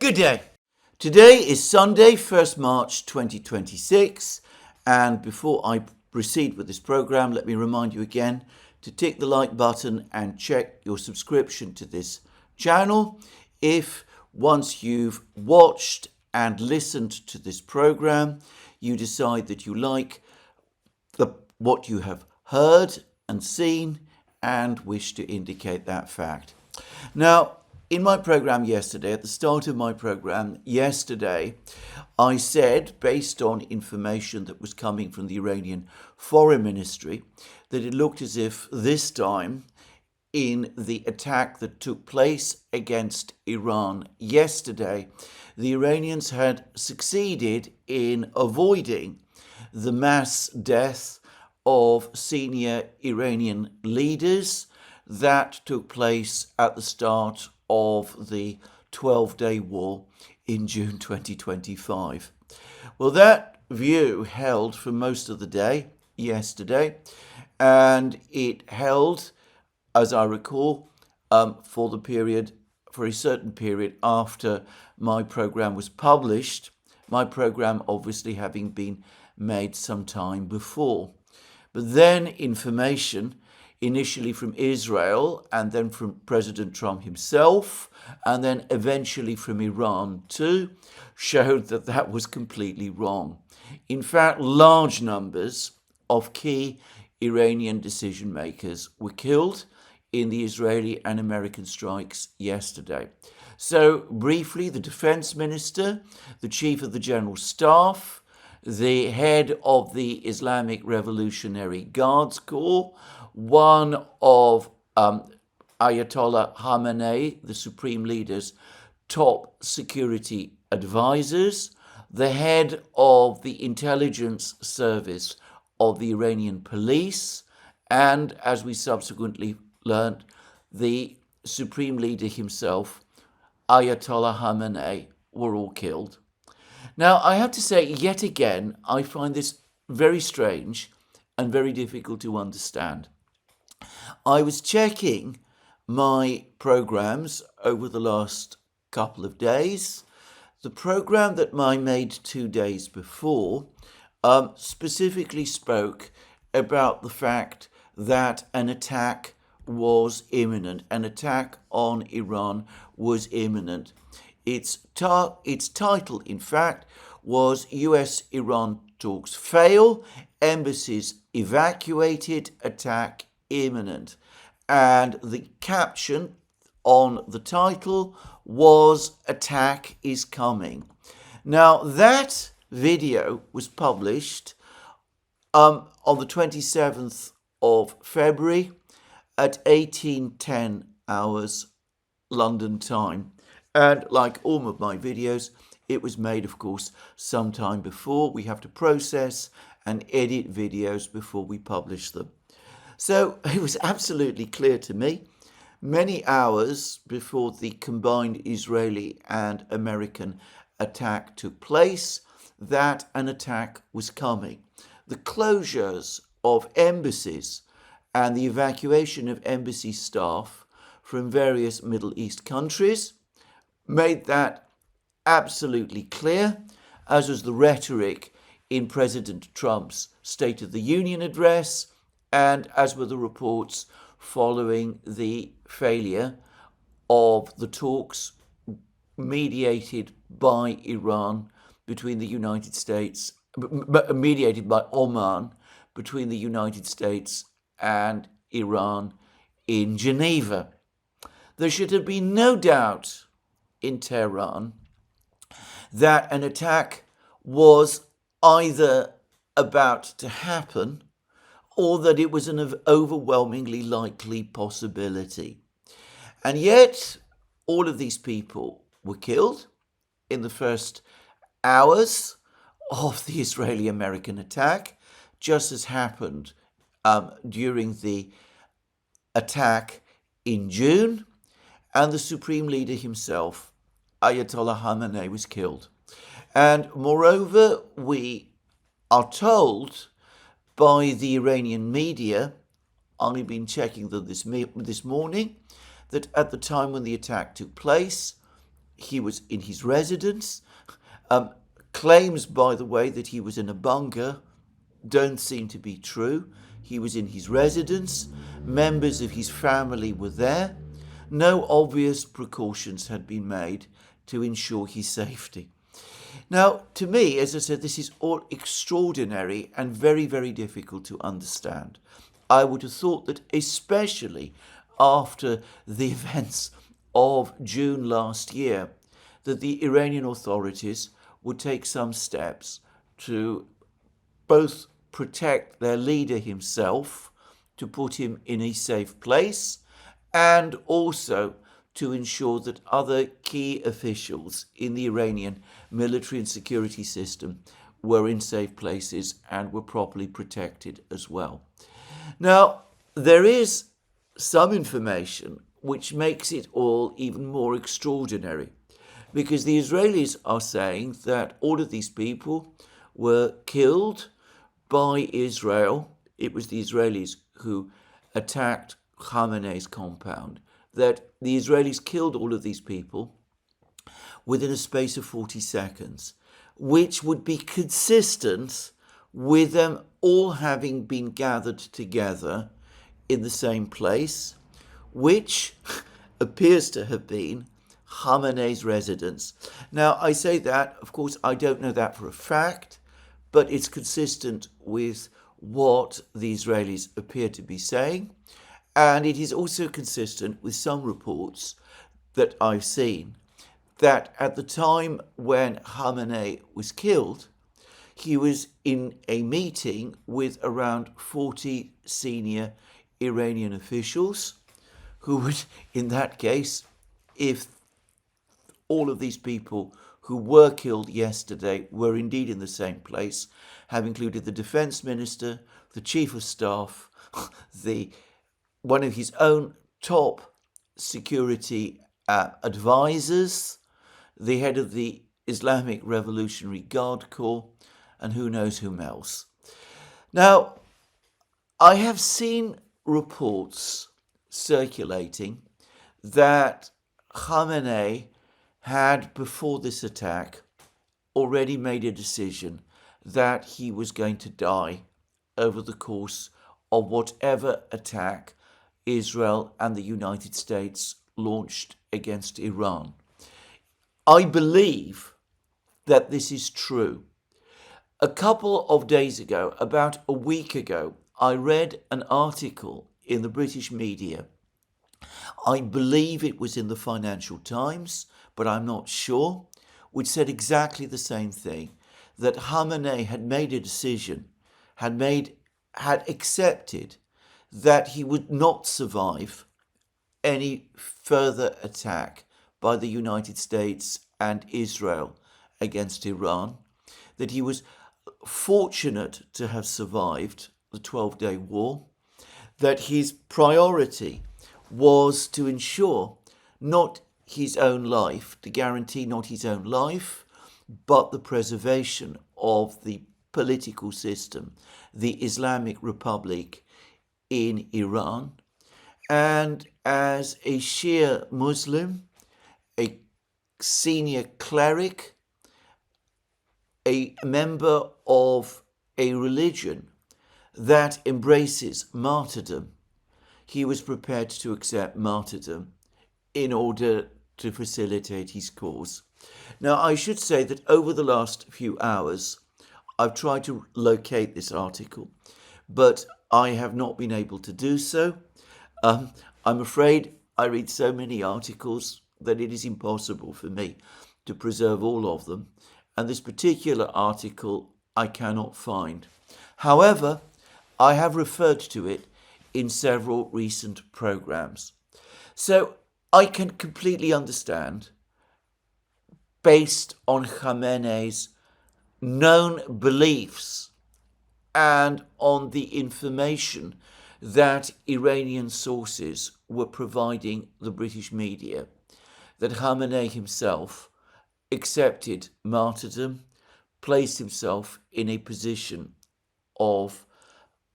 Good day. Today is Sunday, 1st March 2026, and before I proceed with this program, let me remind you again to tick the like button and check your subscription to this channel. If once you've watched and listened to this program, you decide that you like what you have heard and seen and wish to indicate that fact. Now, in my program yesterday, at the start of my program yesterday, I said, based on information that was coming from the Iranian Foreign Ministry, that it looked as if this time, in the attack that took place against Iran yesterday, the Iranians had succeeded in avoiding the mass death of senior Iranian leaders that took place at the start of the 12-day war in June 2025. Well, that view held for most of the day yesterday, and it held, as I recall, for a certain period after my program was published, my program obviously having been made some time before. But then information, initially from Israel, and then from President Trump himself, and then eventually from Iran too, showed that that was completely wrong. In fact, large numbers of key Iranian decision makers were killed in the Israeli and American strikes yesterday. So briefly, the defense minister, the chief of the general staff, the head of the Islamic Revolutionary Guards Corps, one of Ayatollah Khamenei, the supreme leader's top security advisors, the head of the intelligence service of the Iranian police, and, as we subsequently learned, the supreme leader himself, Ayatollah Khamenei, were all killed. Now, I have to say, yet again, I find this very strange and very difficult to understand. I was checking my programs over the last couple of days. The program that I made 2 days before specifically spoke about the fact that an attack was imminent. An attack on Iran was imminent. Its title, in fact, was US-Iran talks fail, embassies evacuated, attack imminent. And the caption on the title was attack is coming. Now, that video was published on the 27th of February at 18:10 hours London time. And like all of my videos, it was made, of course, sometime before. We have to process and edit videos before we publish them. So it was absolutely clear to me, many hours before the combined Israeli and American attack took place, that an attack was coming. The closures of embassies and the evacuation of embassy staff from various Middle East countries made that absolutely clear, as was the rhetoric in President Trump's State of the Union address, and as were the reports following the failure of the talks mediated by Iran between the United States, mediated by Oman between the United States and Iran in Geneva. There should have been no doubt in Tehran that an attack was either about to happen or that it was an overwhelmingly likely possibility. And yet, all of these people were killed in the first hours of the Israeli-American attack, just as happened during the attack in June, and the Supreme Leader himself, Ayatollah Khamenei, was killed. And moreover, we are told by the Iranian media, I've been checking them this morning, that at the time when the attack took place, he was in his residence. Claims, by the way, that he was in a bunker don't seem to be true. He was in his residence. Members of his family were there. No obvious precautions had been made to ensure his safety. Now, to me, as I said, this is all extraordinary and very, very difficult to understand. I would have thought that, especially after the events of June last year, that the Iranian authorities would take some steps to both protect their leader himself, to put him in a safe place, and also to ensure that other key officials in the Iranian military and security system were in safe places and were properly protected as well. Now, there is some information which makes it all even more extraordinary, because the Israelis are saying that all of these people were killed by Israel. It was the Israelis who attacked Khamenei's compound, that the Israelis killed all of these people within a space of 40 seconds, which would be consistent with them all having been gathered together in the same place, which appears to have been Khamenei's residence. Now, I say that, of course, I don't know that for a fact, but it's consistent with what the Israelis appear to be saying. And it is also consistent with some reports that I've seen that at the time when Khamenei was killed, he was in a meeting with around 40 senior Iranian officials who would, in that case, if all of these people who were killed yesterday were indeed in the same place, have included the defense minister, the chief of staff, one of his own top security advisors, the head of the Islamic Revolutionary Guard Corps, and who knows whom else. Now, I have seen reports circulating that Khamenei had, before this attack, already made a decision that he was going to die over the course of whatever attack Israel and the United States launched against Iran. I believe that this is true. A couple of days ago, about a week ago, I read an article in the British media. I believe it was in the Financial Times, but I'm not sure, which said exactly the same thing, that Khamenei had made a decision, had accepted that he would not survive any further attack by the United States and Israel against Iran, that he was fortunate to have survived the 12-day war, that his priority was to ensure not his own life, to guarantee not his own life, but the preservation of the political system, the Islamic Republic in Iran. And as a Shia Muslim, a senior cleric, a member of a religion that embraces martyrdom, he was prepared to accept martyrdom in order to facilitate his cause. Now, I should say that over the last few hours, I've tried to locate this article, but I have not been able to do so. I'm afraid I read so many articles that it is impossible for me to preserve all of them, and this particular article I cannot find. However, I have referred to it in several recent programs. So I can completely understand, based on Khamenei's known beliefs and on the information that Iranian sources were providing the British media, that Khamenei himself accepted martyrdom, placed himself in a position of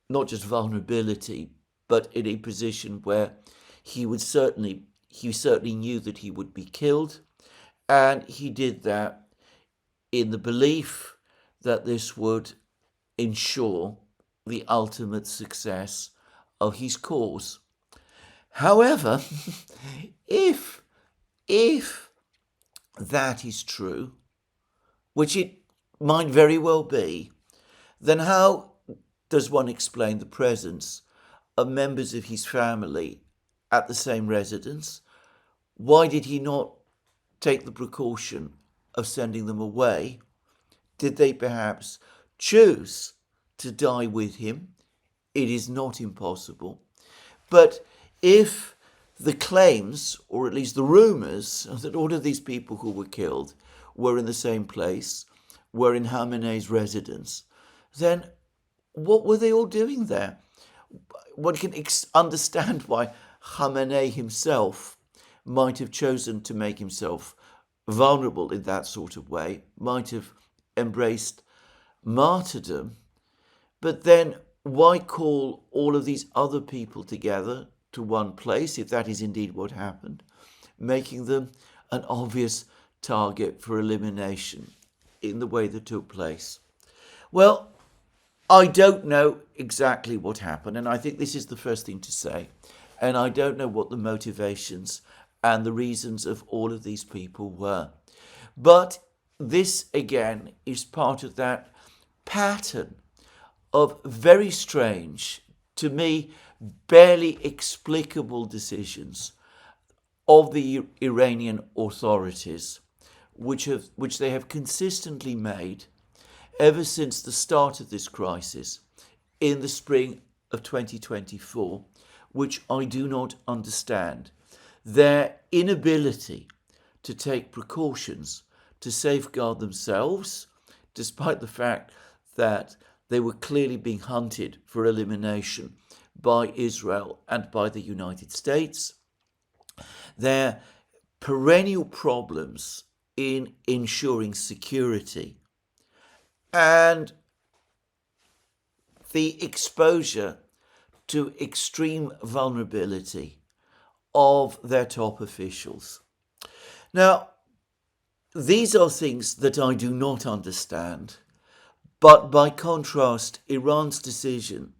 not just vulnerability, but in a position where he certainly knew that he would be killed, And he did that in the belief that this would ensure the ultimate success of his cause. However, if that is true, which it might very well be, then how does one explain the presence of members of his family at the same residence? Why did he not take the precaution of sending them away? Did they perhaps choose to die with him? It is not impossible. But if the claims, or at least the rumours, that all of these people who were killed were in the same place, were in Khamenei's residence, then what were they all doing there? One can understand why Khamenei himself might have chosen to make himself vulnerable in that sort of way, might have embraced martyrdom. But then why call all of these other people together to one place, if that is indeed what happened, making them an obvious target for elimination in the way that took place? Well, I don't know exactly what happened, and I think this is the first thing to say. And I don't know what the motivations and the reasons of all of these people were. But this, again, is part of that pattern of very strange, to me, barely explicable decisions of the Iranian authorities, which they have consistently made ever since the start of this crisis in the spring of 2024, which I do not understand. Their inability to take precautions to safeguard themselves, despite the fact that they were clearly being hunted for elimination by Israel and by the United States. Their perennial problems in ensuring security and the exposure to extreme vulnerability of their top officials. Now, these are things that I do not understand, but by contrast, Iran's decision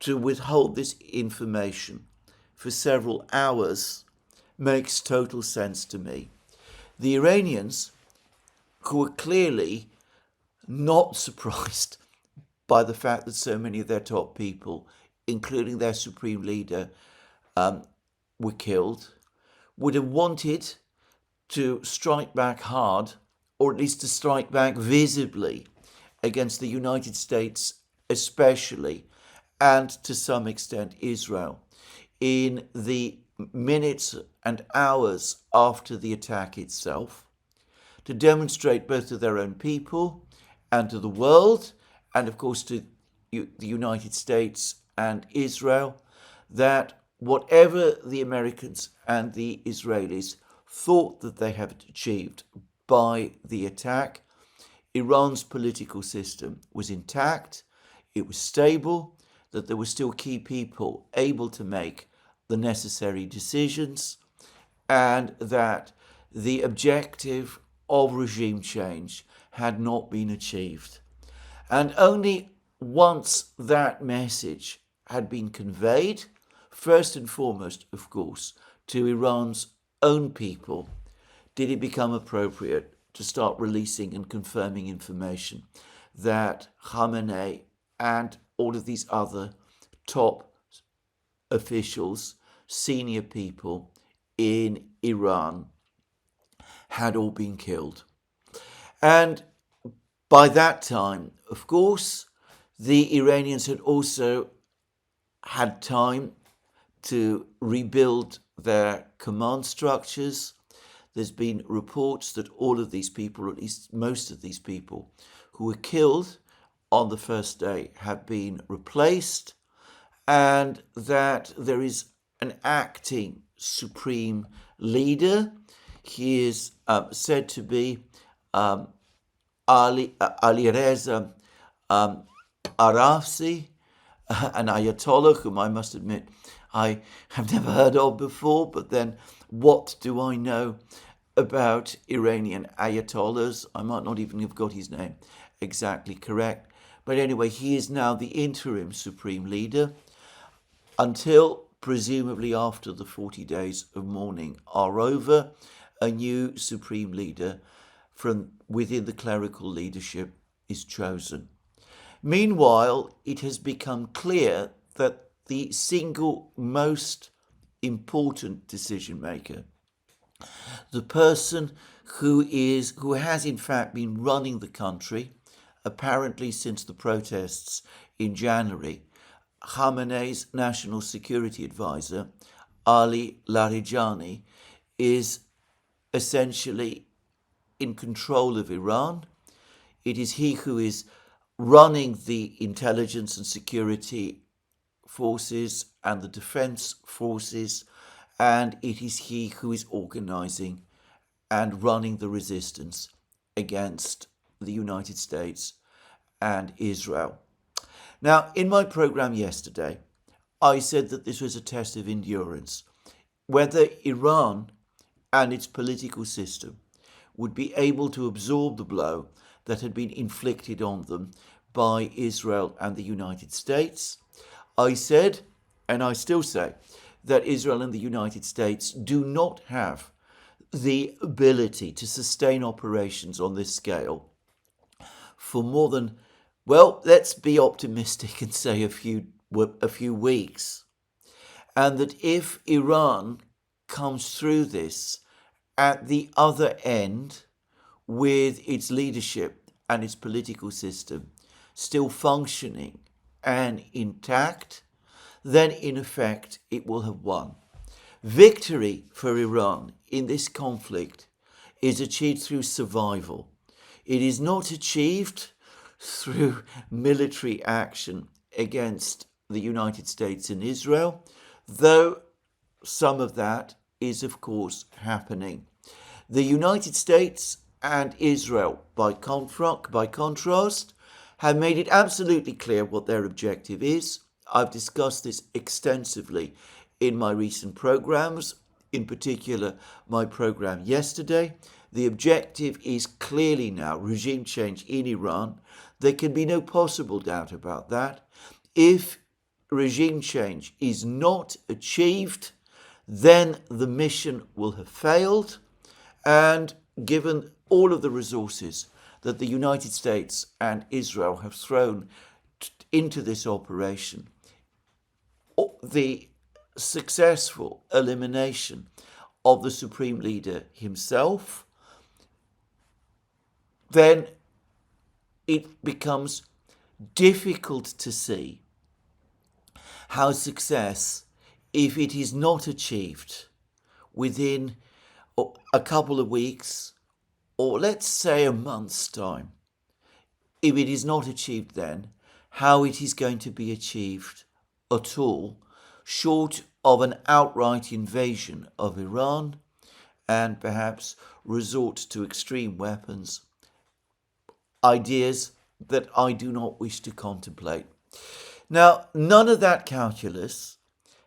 to withhold this information for several hours makes total sense to me. The Iranians, who are clearly not surprised by the fact that so many of their top people, including their supreme leader, were killed, would have wanted to strike back hard, or at least to strike back visibly against the United States especially, and to some extent Israel, in the minutes and hours after the attack itself, to demonstrate both to their own people and to the world, and of course to the United States and Israel, that whatever the Americans and the Israelis thought that they had achieved by the attack, Iran's political system was intact, it was stable, that there were still key people able to make the necessary decisions, and that the objective of regime change had not been achieved. And only once that message had been conveyed, first and foremost, of course, to Iran's own people, did it become appropriate to start releasing and confirming information that Khamenei and all of these other top officials, senior people in Iran, had all been killed. And by that time, of course, the Iranians had also had time to rebuild their command structures. There's been reports that all of these people, or at least most of these people who were killed on the first day, have been replaced, and that there is an acting supreme leader. He is said to be Ali Reza Arafsi, an Ayatollah whom I must admit I have never heard of before, but then what do I know about Iranian ayatollahs. I might not even have got his name exactly correct. But anyway, he is now the interim supreme leader until presumably after the 40 days of mourning are over, a new supreme leader from within the clerical leadership is chosen. Meanwhile, it has become clear that the single most important decision maker, the person who has in fact been running the country, apparently since the protests in January, Khamenei's national security advisor, Ali Larijani, is essentially in control of Iran. It is he who is running the intelligence and security forces and the defense forces, and it is he who is organizing and running the resistance against the United States and Israel. Now, in my program yesterday, I said that this was a test of endurance, whether Iran and its political system would be able to absorb the blow that had been inflicted on them by Israel and the United States. I said, and I still say, that Israel and the United States do not have the ability to sustain operations on this scale for more than, well, let's be optimistic and say a few weeks. And that if Iran comes through this at the other end with its leadership and its political system still functioning and intact, then in effect it will have won. Victory for Iran in this conflict is achieved through survival. It is not achieved through military action against the United States and Israel, though some of that is of course happening. The United States and Israel, by contrast, have made it absolutely clear what their objective is. I've discussed this extensively in my recent programs, in particular my program yesterday. The objective is clearly now regime change in Iran. There can be no possible doubt about that. If regime change is not achieved, then the mission will have failed, and given all of the resources that the United States and Israel have thrown into this operation, the successful elimination of the Supreme Leader himself, then it becomes difficult to see how success, if it is not achieved within a couple of weeks, or let's say a month's time, if it is not achieved then, how it is going to be achieved at all, short of an outright invasion of Iran and perhaps resort to extreme weapons, ideas that I do not wish to contemplate. Now, none of that calculus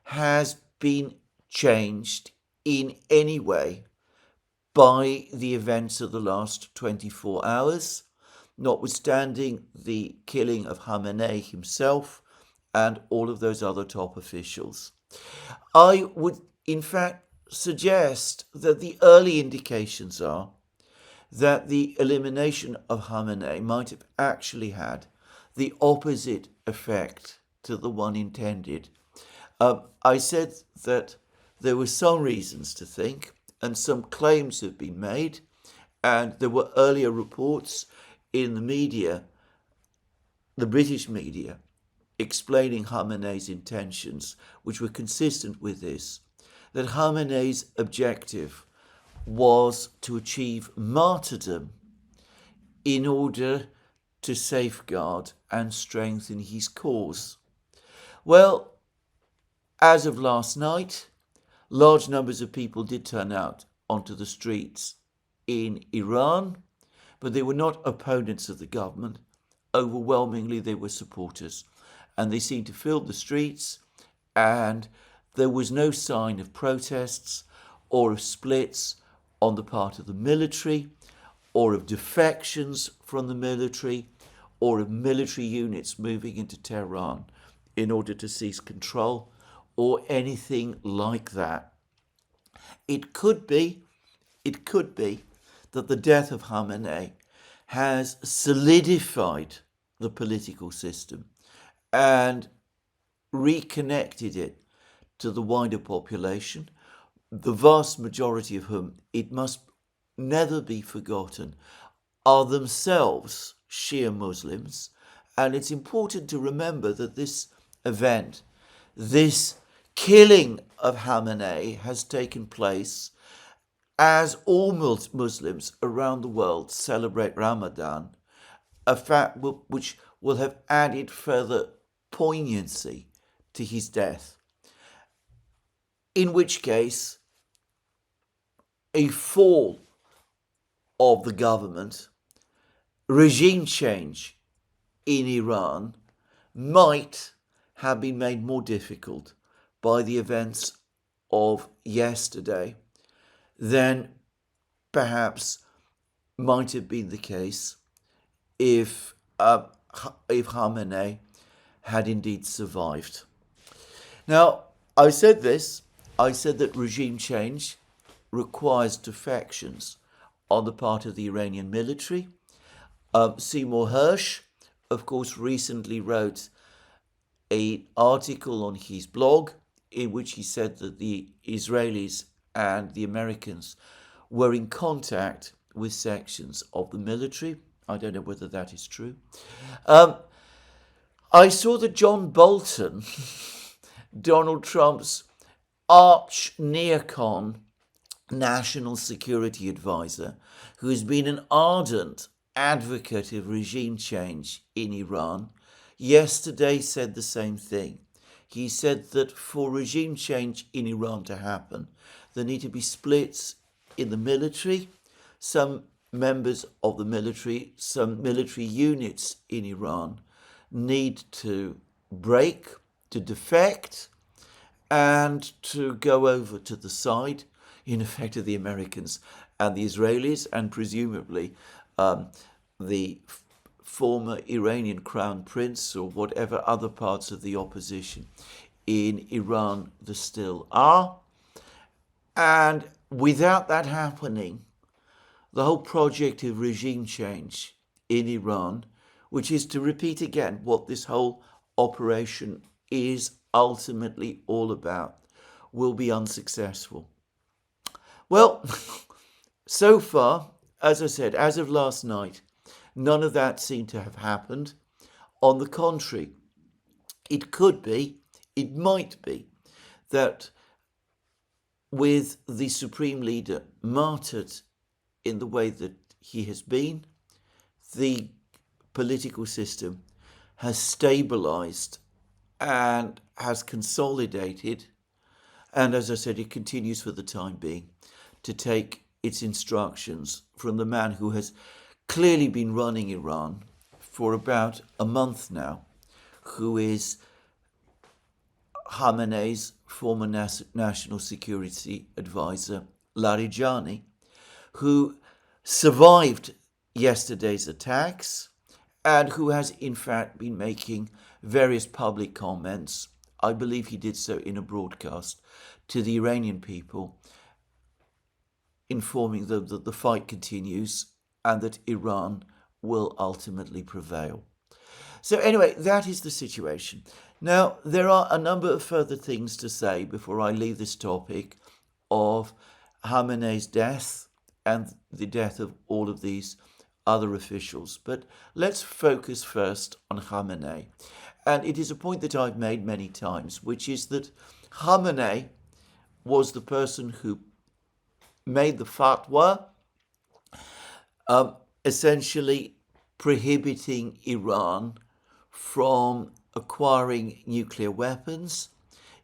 has been changed in any way by the events of the last 24 hours, notwithstanding the killing of Khamenei himself and all of those other top officials. I would, in fact, suggest that the early indications are that the elimination of Khamenei might have actually had the opposite effect to the one intended. I said that there were some reasons to think, and some claims have been made, and there were earlier reports in the media, the British media, explaining Khamenei's intentions, which were consistent with this, that Khamenei's objective was to achieve martyrdom in order to safeguard and strengthen his cause. Well, as of last night, large numbers of people did turn out onto the streets in Iran, but they were not opponents of the government. Overwhelmingly, they were supporters, and they seemed to fill the streets, and there was no sign of protests or of splits on the part of the military, or of defections from the military, or of military units moving into Tehran in order to seize control, or anything like that. It could be that the death of Khamenei has solidified the political system and reconnected it to the wider population, the vast majority of whom, it must never be forgotten, are themselves Shia Muslims. And it's important to remember that this event, this killing of Khamenei, has taken place as all Muslims around the world celebrate Ramadan, a fact which will have added further poignancy to his death. In which case, a fall of the government, regime change in Iran, might have been made more difficult by the events of yesterday than perhaps might have been the case if Khamenei had indeed survived. Now, I said that regime change requires defections on the part of the Iranian military. Seymour Hersh, of course, recently wrote an article on his blog in which he said that the Israelis and the Americans were in contact with sections of the military. I don't know whether that is true. I saw that John Bolton, Donald Trump's arch neocon national security advisor, who has been an ardent advocate of regime change in Iran, yesterday said the same thing. He said that for regime change in Iran to happen, there need to be splits in the military. Some members of the military, some military units in Iran need to break, to defect, and to go over to the side, in effect, of the Americans and the Israelis, and presumably the former Iranian crown prince or whatever other parts of the opposition in Iran there still are. And without that happening, the whole project of regime change in Iran, which is to repeat again what this whole operation is ultimately all about, will be unsuccessful. Well, so far, as I said, as of last night, none of that seemed to have happened. On the contrary, it could be, it might be, that with the Supreme Leader martyred in the way that he has been, the political system has stabilized and has consolidated. And as I said, it continues for the time being to take its instructions from the man who has clearly been running Iran for about a month now, who is Khamenei's former national security advisor, Larijani, who survived yesterday's attacks and who has in fact been making various public comments. I believe he did so in a broadcast to the Iranian people, informing them that the fight continues and that Iran will ultimately prevail. So anyway, that is the situation. Now, there are a number of further things to say before I leave this topic of Khamenei's death and the death of all of these other officials. But let's focus first on Khamenei. And it is a point that I've made many times, which is that Khamenei was the person who made the fatwa, essentially prohibiting Iran from acquiring nuclear weapons,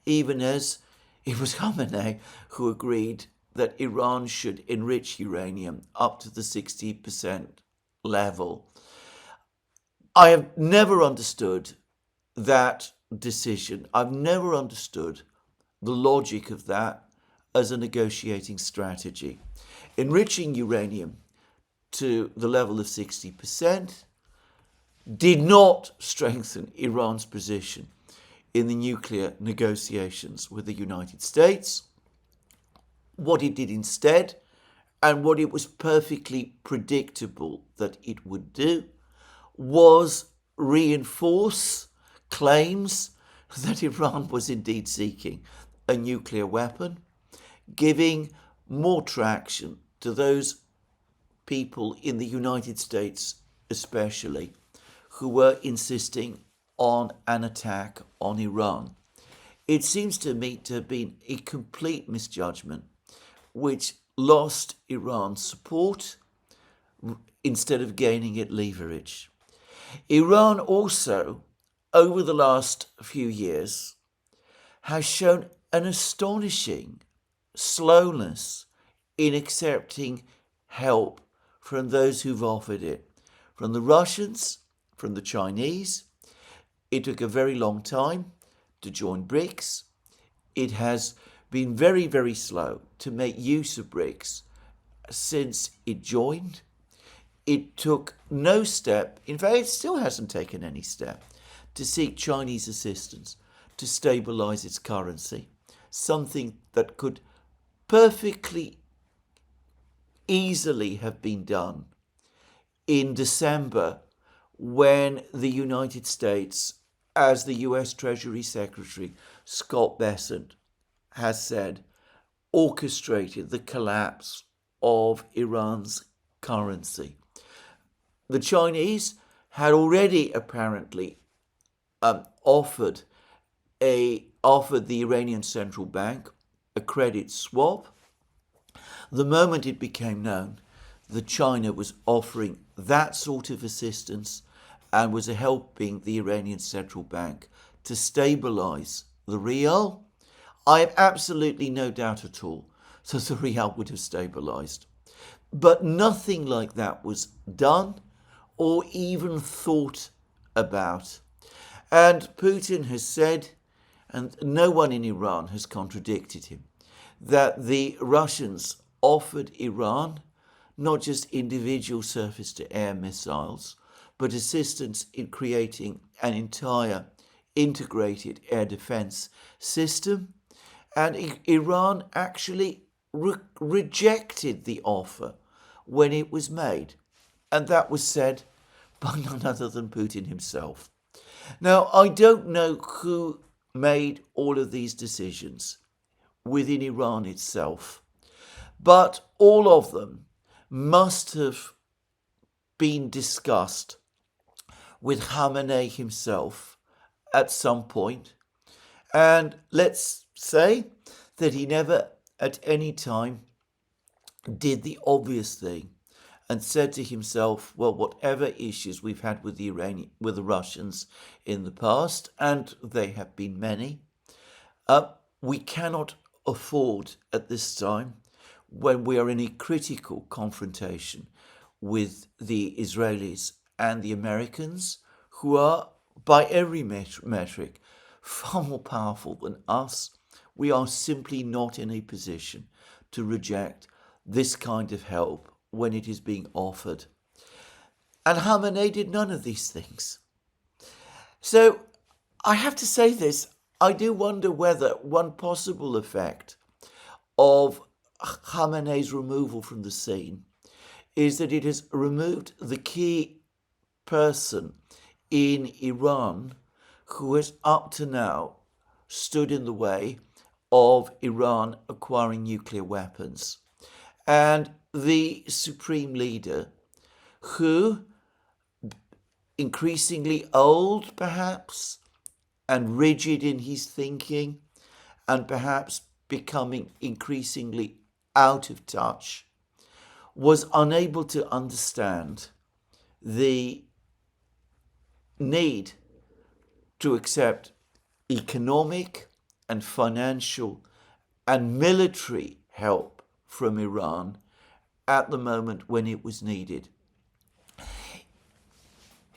even as it was Khamenei who agreed that Iran should enrich uranium up to the 60% level. I have never understood that decision. I've never understood the logic of that as a negotiating strategy. enriching uranium to the level of 60% did not strengthen Iran's position in the nuclear negotiations with the United States. What it did instead, and what it was perfectly predictable that it would do, was reinforce claims that Iran was indeed seeking a nuclear weapon, giving more traction to those people in the United States especially who were insisting on an attack on Iran. It seems to me to have been a complete misjudgment which lost Iran's support instead of gaining it leverage. Iran also, over the last few years, has shown an astonishing slowness in accepting help from those who've offered it. From the Russians, from the Chinese. It took a very long time to join BRICS. It has been very, very slow to make use of BRICS since it joined. It took no step, in fact, it still hasn't taken any step, to seek Chinese assistance to stabilize its currency, something that could perfectly easily have been done in December when the United States, as the US Treasury Secretary Scott Bessent has said, orchestrated the collapse of Iran's currency. The Chinese had already apparently offered the Iranian central bank a credit swap. The moment it became known that China was offering that sort of assistance and was helping the Iranian central bank to stabilize the rial, I have absolutely no doubt at all that the rial would have stabilized. But nothing like that was done or even thought about. And Putin has said, and no one in Iran has contradicted him, that the Russians offered Iran not just individual surface-to-air missiles, but assistance in creating an entire integrated air defense system. And Iran actually rejected the offer when it was made. And that was said by none other than Putin himself. Now, I don't know who made all of these decisions within Iran itself, but all of them must have been discussed with Khamenei himself at some point. And let's say that he never at any time did the obvious thing and said to himself, well, whatever issues we've had with the Russians in the past, and they have been many, we cannot afford at this time, when we are in a critical confrontation with the Israelis and the Americans, who are, by every metric, far more powerful than us, we are simply not in a position to reject this kind of help when it is being offered. And Khamenei did none of these things. So I have to say this, I do wonder whether one possible effect of Khamenei's removal from the scene is that it has removed the key person in Iran who has up to now stood in the way of Iran acquiring nuclear weapons. And the supreme leader, who, increasingly old perhaps, and rigid in his thinking, and perhaps becoming increasingly out of touch, was unable to understand the need to accept economic and financial and military help from Iran at the moment when it was needed.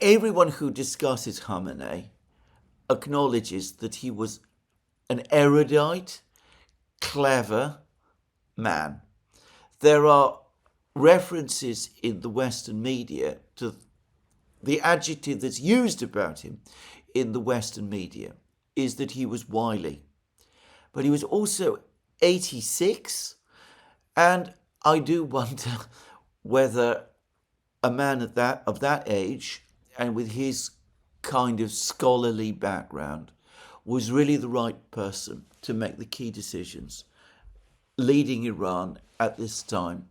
Everyone who discusses Khamenei acknowledges that he was an erudite, clever man. There are references in the Western media to the adjective that's used about him in the Western media is that he was wily. But he was also 86, and I do wonder whether a man of that age and with his kind of scholarly background was really the right person to make the key decisions leading Iran at this time.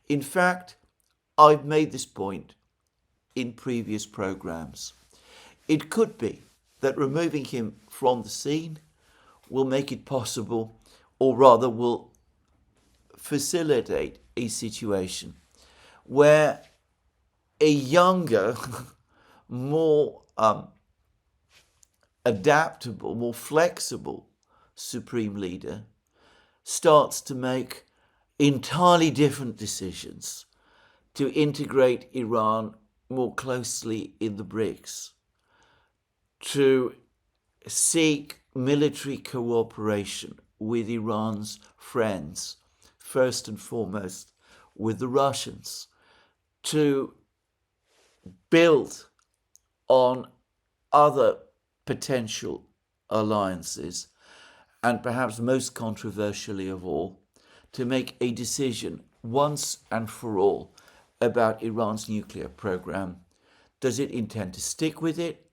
In fact, I've made this point in previous programs. It could be that removing him from the scene will make it possible, or rather will facilitate a situation where a younger, more adaptable, more flexible supreme leader starts to make entirely different decisions to integrate Iran more closely in the BRICS, to seek military cooperation with Iran's friends, first and foremost with the Russians, to build on other potential alliances, and perhaps most controversially of all, to make a decision once and for all about Iran's nuclear program. Does it intend to stick with it?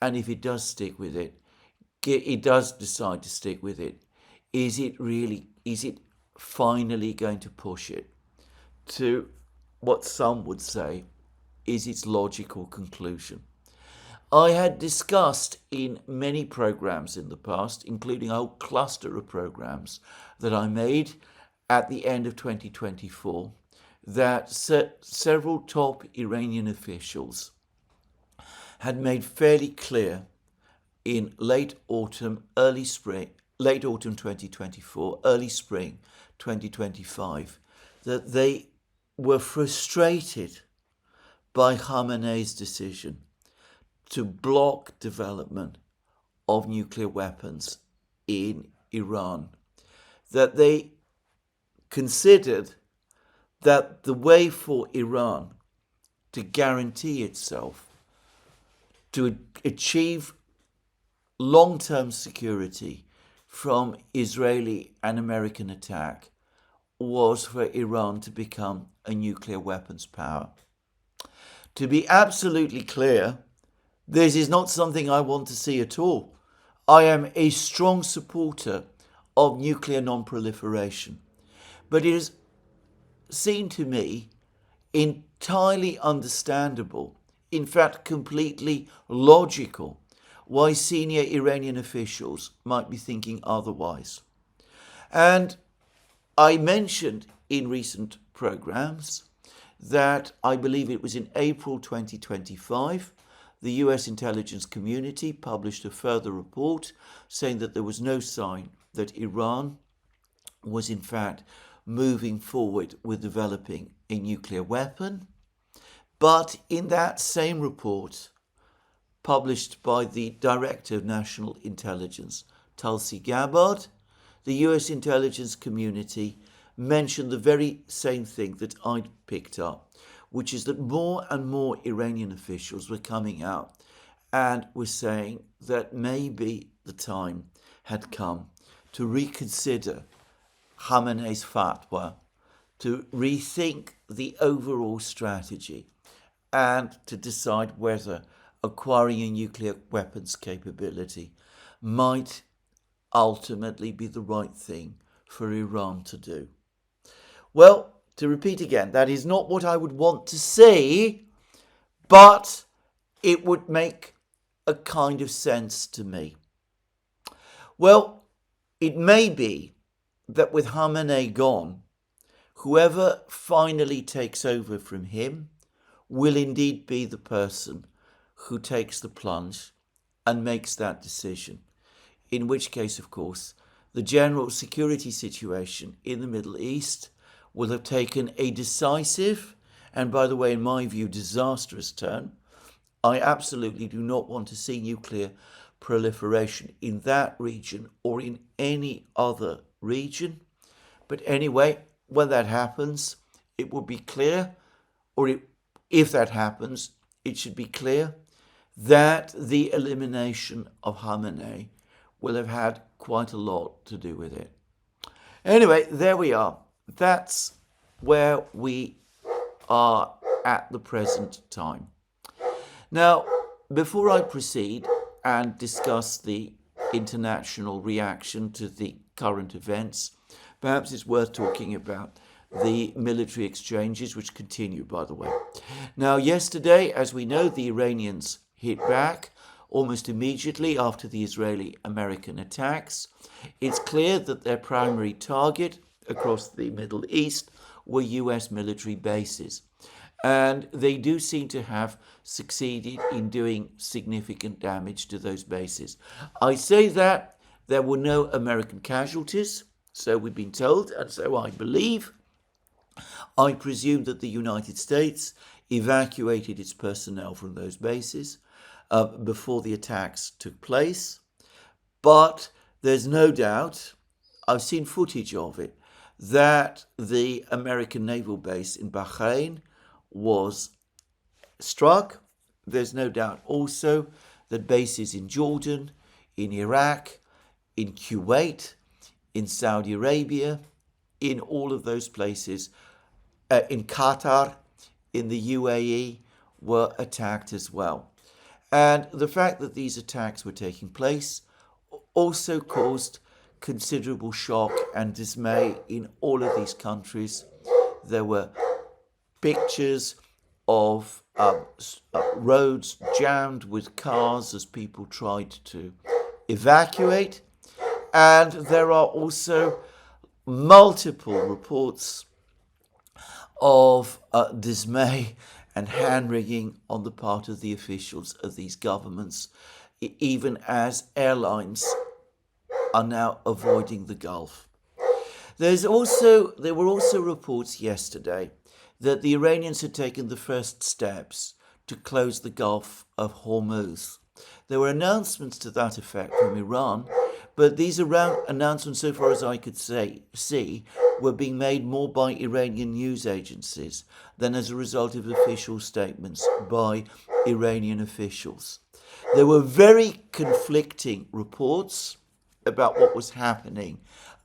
And if it does stick with it, it does decide to stick with it, is it finally going to push it to what some would say is its logical conclusion? I had discussed in many programs in the past, including a whole cluster of programs that I made at the end of 2024, that several top Iranian officials had made fairly clear in late autumn 2024, early spring 2025, that they were frustrated by Khamenei's decision to block development of nuclear weapons in Iran, that they considered that the way for Iran to guarantee itself, to achieve long-term security from Israeli and American attack, was for Iran to become a nuclear weapons power. To be absolutely clear, this is not something I want to see at all. I am a strong supporter of nuclear non-proliferation, but it is seen to me entirely understandable, in fact completely logical, why senior Iranian officials might be thinking otherwise. And I mentioned in recent programs that I believe it was in April 2025, the US intelligence community published a further report saying that there was no sign that Iran was in fact moving forward with developing a nuclear weapon. But in that same report, published by the Director of National Intelligence, Tulsi Gabbard, the US intelligence community mentioned the very same thing that I'd picked up, which is that more and more Iranian officials were coming out and were saying that maybe the time had come to reconsider Khamenei's fatwa, to rethink the overall strategy, and to decide whether acquiring a nuclear weapons capability might ultimately be the right thing for Iran to do. Well, to repeat again, that is not what I would want to see, but it would make a kind of sense to me. Well, it may be that with Khamenei gone, whoever finally takes over from him will indeed be the person who takes the plunge and makes that decision. In which case, of course, the general security situation in the Middle East will have taken a decisive, and by the way, in my view, disastrous turn. I absolutely do not want to see nuclear proliferation in that region or in any other region. But anyway, when that happens, it will be clear, if that happens, it should be clear that the elimination of Khamenei will have had quite a lot to do with it. Anyway, there we are. That's where we are at the present time. Now, before I proceed and discuss the international reaction to the current events, perhaps it's worth talking about the military exchanges, which continue, by the way. Now, yesterday, as we know, the Iranians hit back almost immediately after the Israeli-American attacks. It's clear that their primary target across the Middle East were US military bases. And they do seem to have succeeded in doing significant damage to those bases. I say that there were no American casualties, so we've been told, and so I believe. I presume that the United States evacuated its personnel from those bases before the attacks took place. But there's no doubt, I've seen footage of it, that the American naval base in Bahrain was struck. There's no doubt also that bases in Jordan, in Iraq, in Kuwait, in Saudi Arabia, in all of those places, in Qatar, in the UAE, were attacked as well. And the fact that these attacks were taking place also caused considerable shock and dismay in all of these countries. There were pictures of roads jammed with cars as people tried to evacuate. And there are also multiple reports of dismay and hand-wringing on the part of the officials of these governments, even as airlines are now avoiding the Gulf. There were also reports yesterday that the Iranians had taken the first steps to close the Gulf of Hormuz. There were announcements to that effect from Iran, but these announcements, so far as I could see, were being made more by Iranian news agencies than as a result of official statements by Iranian officials. There were very conflicting reports about what was happening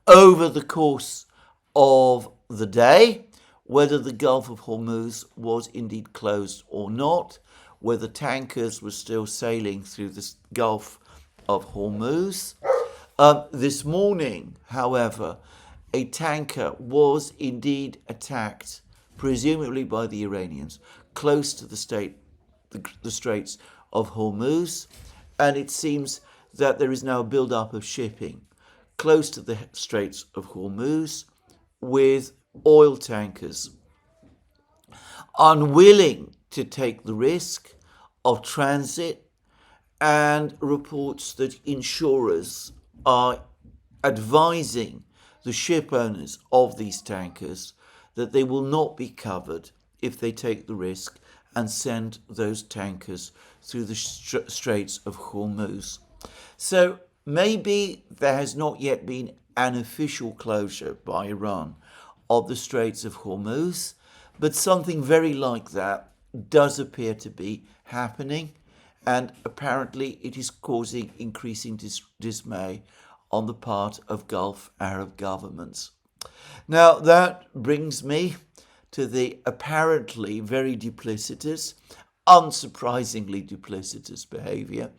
over the course of the day, whether the Gulf of Hormuz was indeed closed or not, whether tankers were still sailing through the Gulf of Hormuz. This morning, however, a tanker was indeed attacked, presumably by the Iranians, close to the Straits of Hormuz, and it seems that there is now a build-up of shipping close to the Straits of Hormuz with oil tankers unwilling to take the risk of transit, and reports that insurers are advising the ship owners of these tankers that they will not be covered if they take the risk and send those tankers through the Straits of Hormuz. So maybe there has not yet been an official closure by Iran of the Straits of Hormuz, but something very like that does appear to be happening, and apparently it is causing increasing dismay on the part of Gulf Arab governments. Now that brings me to the apparently very duplicitous, unsurprisingly duplicitous behavior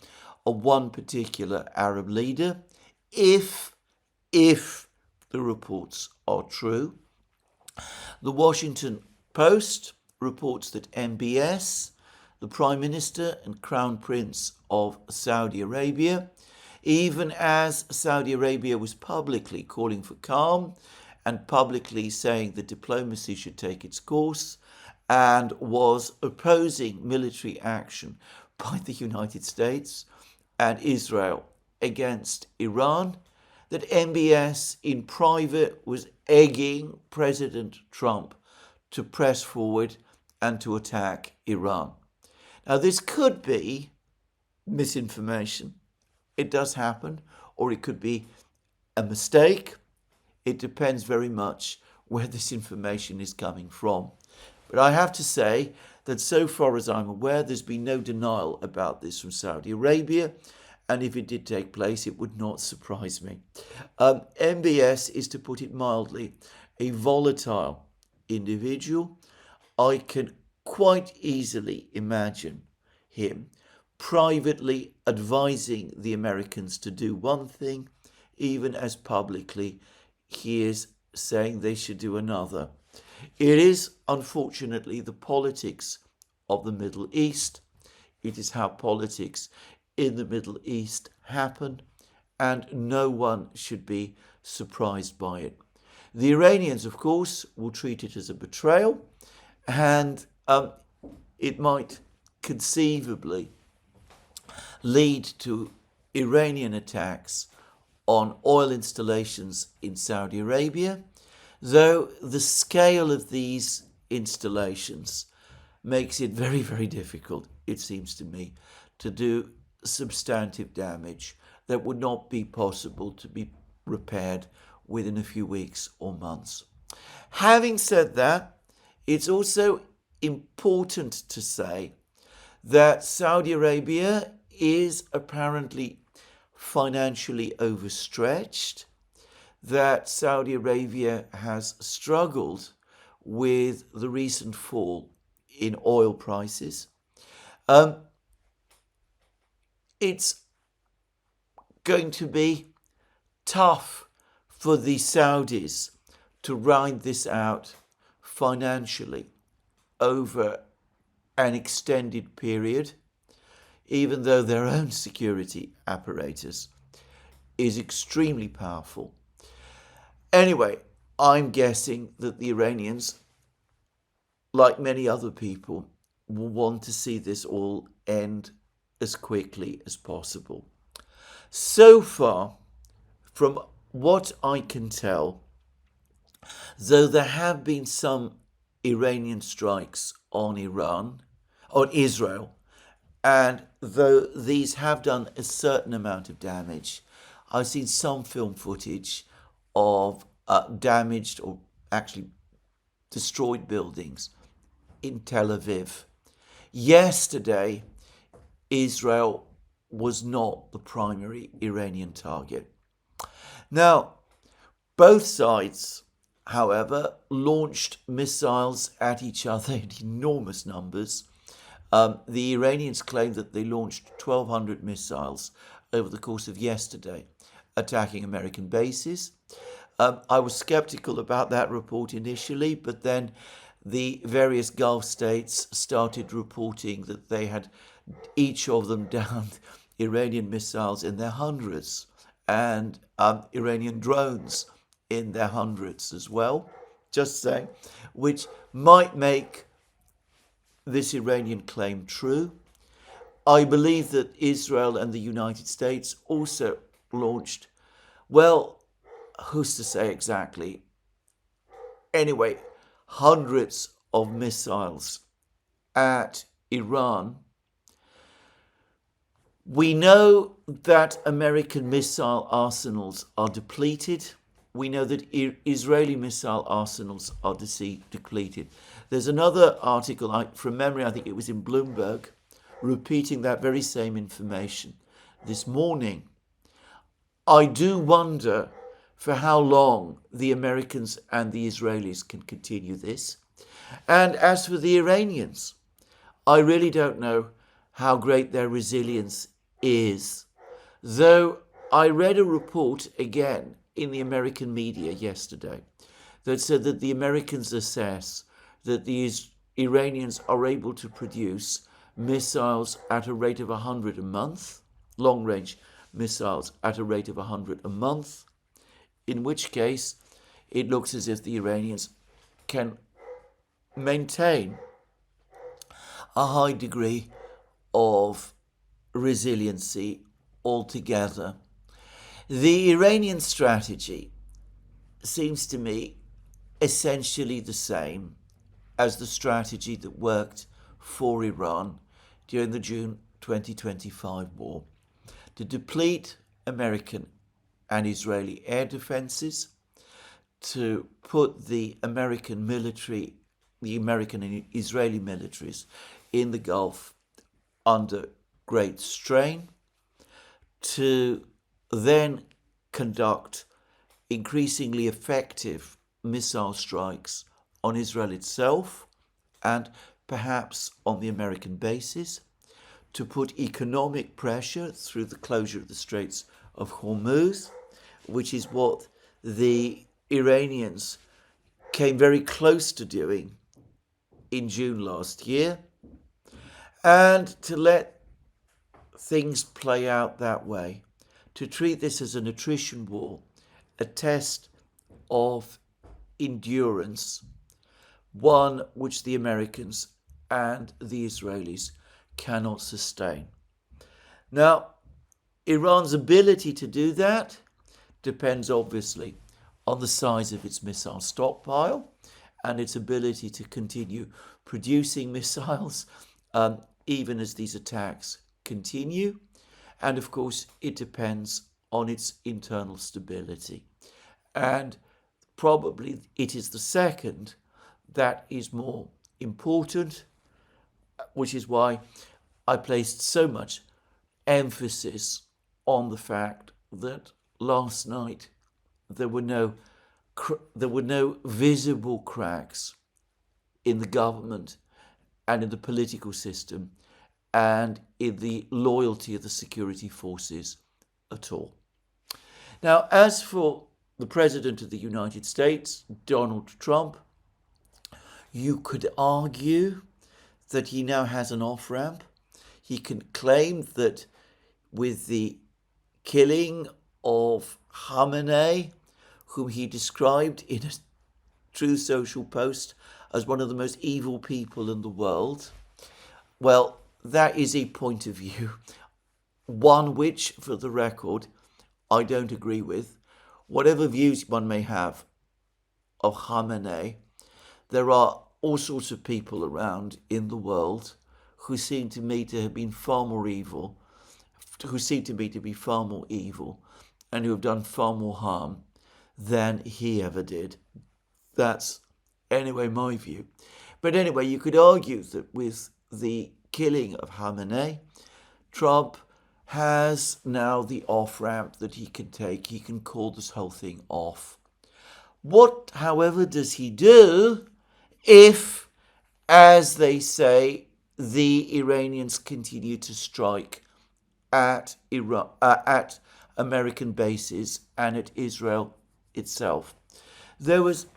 of one particular Arab leader, if the reports are true. The Washington Post reports that MBS, the Prime Minister and Crown Prince of Saudi Arabia, even as Saudi Arabia was publicly calling for calm and publicly saying that diplomacy should take its course and was opposing military action by the United States and Israel against Iran, that MBS in private was egging President Trump to press forward and to attack Iran. Now, this could be misinformation. It does happen, or it could be a mistake. It depends very much where this information is coming from. But I have to say that so far as I'm aware, there's been no denial about this from Saudi Arabia. And if it did take place, it would not surprise me. MBS is, to put it mildly, a volatile individual. I can quite easily imagine him privately advising the Americans to do one thing, even as publicly he is saying they should do another. It is, unfortunately, the politics of the Middle East. It is how politics in the Middle East happen, and no one should be surprised by it. The Iranians, of course, will treat it as a betrayal, and it might conceivably lead to Iranian attacks on oil installations in Saudi Arabia, though the scale of these installations makes it very, very difficult, it seems to me, to do substantive damage that would not be possible to be repaired within a few weeks or months. Having said that, it's also important to say that Saudi Arabia is apparently financially overstretched, that Saudi Arabia has struggled with the recent fall in oil prices. It's going to be tough for the Saudis to ride this out financially over an extended period, even though their own security apparatus is extremely powerful. Anyway, I'm guessing that the Iranians, like many other people, will want to see this all end as quickly as possible. So far, from what I can tell, though there have been some Iranian strikes on Israel, and though these have done a certain amount of damage, I've seen some film footage of damaged or actually destroyed buildings in Tel Aviv. Yesterday, Israel was not the primary Iranian target. Now, both sides, however, launched missiles at each other in enormous numbers. The Iranians claimed that they launched 1,200 missiles over the course of yesterday, attacking American bases. I was skeptical about that report initially, but then the various Gulf states started reporting that they had each of them downed Iranian missiles in their hundreds and Iranian drones in their hundreds as well, just saying, which might make this Iranian claim true. I believe that Israel and the United States also launched, well, who's to say exactly? Anyway, hundreds of missiles at Iran. We know that American missile arsenals are depleted. We know that Israeli missile arsenals are depleted. There's another article, from memory, I think it was in Bloomberg, repeating that very same information this morning. I do wonder for how long the Americans and the Israelis can continue this. And as for the Iranians, I really don't know how great their resilience is. Though I read a report again in the American media yesterday that said that the Americans assess that the Iranians are able to produce missiles at a rate of 100 a month, long-range missiles at a rate of 100 a month, in which case it looks as if the Iranians can maintain a high degree of resiliency altogether. The Iranian strategy seems to me essentially the same as the strategy that worked for Iran during the June 2025 war, to deplete American and Israeli air defenses, to put the American military, the American and Israeli militaries in the Gulf under great strain, to then conduct increasingly effective missile strikes on Israel itself and perhaps on the American bases, to put economic pressure through the closure of the Straits of Hormuz, which is what the Iranians came very close to doing in June last year, and to let things play out that way, to treat this as an attrition war, a test of endurance, one which the Americans and the Israelis cannot sustain. Now, Iran's ability to do that depends obviously on the size of its missile stockpile and its ability to continue producing missiles even as these attacks continue. And of course, it depends on its internal stability. And probably it is the second that is more important, which is why I placed so much emphasis on the fact that last night there were no visible cracks in the government and in the political system and in the loyalty of the security forces at all. Now, as for the President of the United States, Donald Trump, you could argue that he now has an off-ramp. He can claim that with the killing of Khamenei, whom he described in a True Social post as one of the most evil people in the world, well, that is a point of view, one which, for the record, I don't agree with. Whatever views one may have of Khamenei, there are all sorts of people around in the world who seem to me to have been far more evil, who seem to me to be far more evil, and who have done far more harm than he ever did. That's, anyway, my view. But anyway, you could argue that with the killing of Khamenei, Trump has now the off-ramp that he can take. He can call this whole thing off. What, however, does he do if, as they say, the Iranians continue to strike at American bases and at Israel itself? There was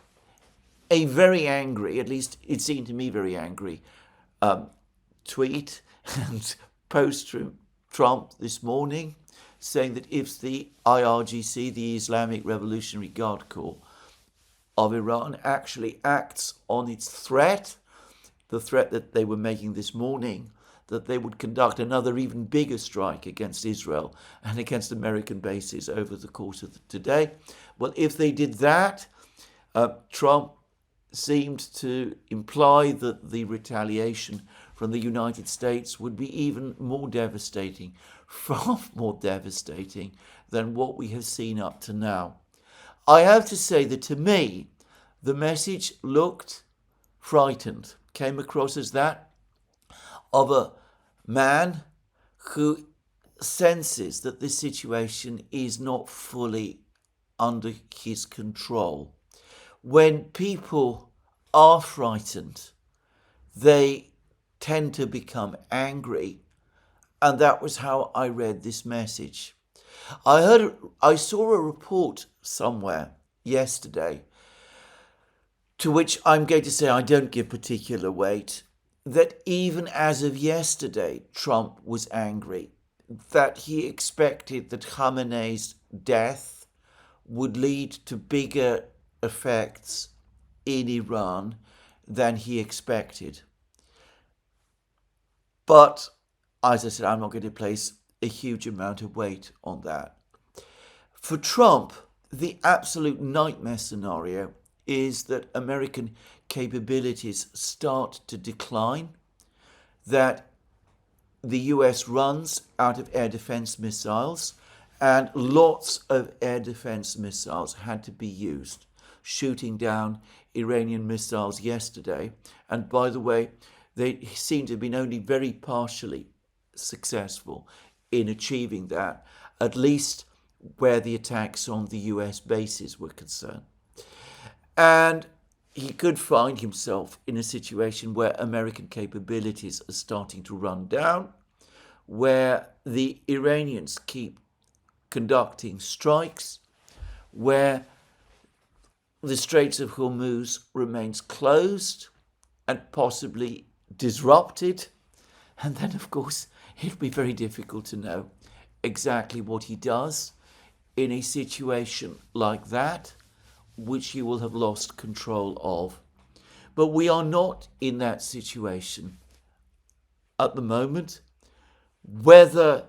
a very angry, at least it seemed to me very angry, tweet and post from Trump this morning saying that if the IRGC, the Islamic Revolutionary Guard Corps of Iran, actually acts on its threat, the threat that they were making this morning, that they would conduct another even bigger strike against Israel and against American bases over the course of today. Well, if they did that, Trump seemed to imply that the retaliation from the United States would be even more devastating, far more devastating than what we have seen up to now. I have to say that to me, the message looked frightened, came across as that of a man who senses that this situation is not fully under his control. When people are frightened, they tend to become angry, and that was how I read this message. I saw a report somewhere yesterday, to which I'm going to say I don't give particular weight, that even as of yesterday, Trump was angry, that he expected that Khamenei's death would lead to bigger effects in Iran than he expected. But, as I said, I'm not going to place a huge amount of weight on that. For Trump, the absolute nightmare scenario is that American capabilities start to decline, that the US runs out of air defense missiles, and lots of air defense missiles had to be used shooting down Iranian missiles yesterday. And by the way, they seem to have been only very partially successful in achieving that, at least where the attacks on the US bases were concerned. And he could find himself in a situation where American capabilities are starting to run down, where the Iranians keep conducting strikes, where the Straits of Hormuz remains closed and possibly disrupted. And then, of course, it'll be very difficult to know exactly what he does in a situation like that, which he will have lost control of. But we are not in that situation at the moment. Whether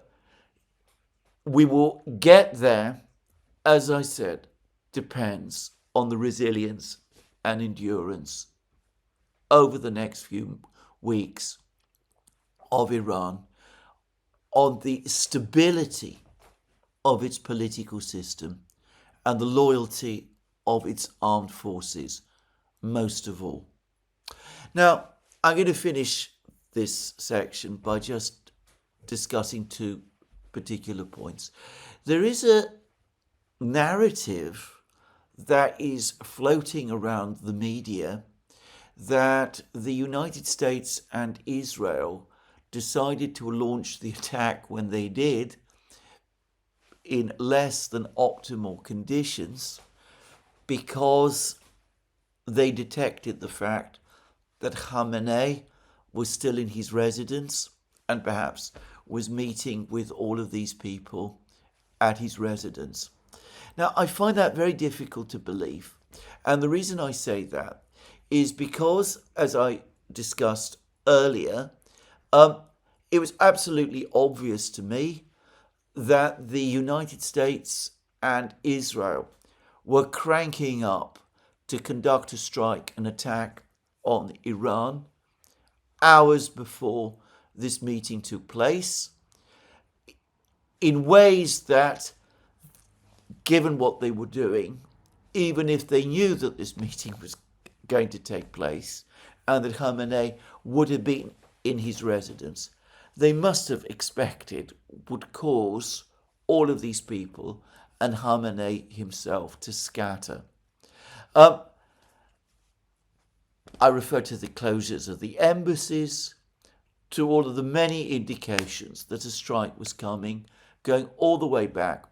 we will get there, as I said, depends on the resilience and endurance over the next few weeks of Iran, on the stability of its political system and the loyalty of its armed forces, most of all. Now, I'm going to finish this section by just discussing two particular points. There is a narrative that is floating around the media that the United States and Israel decided to launch the attack when they did in less than optimal conditions because they detected the fact that Khamenei was still in his residence and perhaps was meeting with all of these people at his residence. Now, I find that very difficult to believe. And the reason I say that is because, as I discussed earlier, it was absolutely obvious to me that the United States and Israel were cranking up to conduct a strike, an attack on Iran hours before this meeting took place, in ways that, given what they were doing, even if they knew that this meeting was going to take place and that Khamenei would have been in his residence, they must have expected would cause all of these people and Khamenei himself to scatter. I refer to the closures of the embassies, to all of the many indications that a strike was coming, going all the way back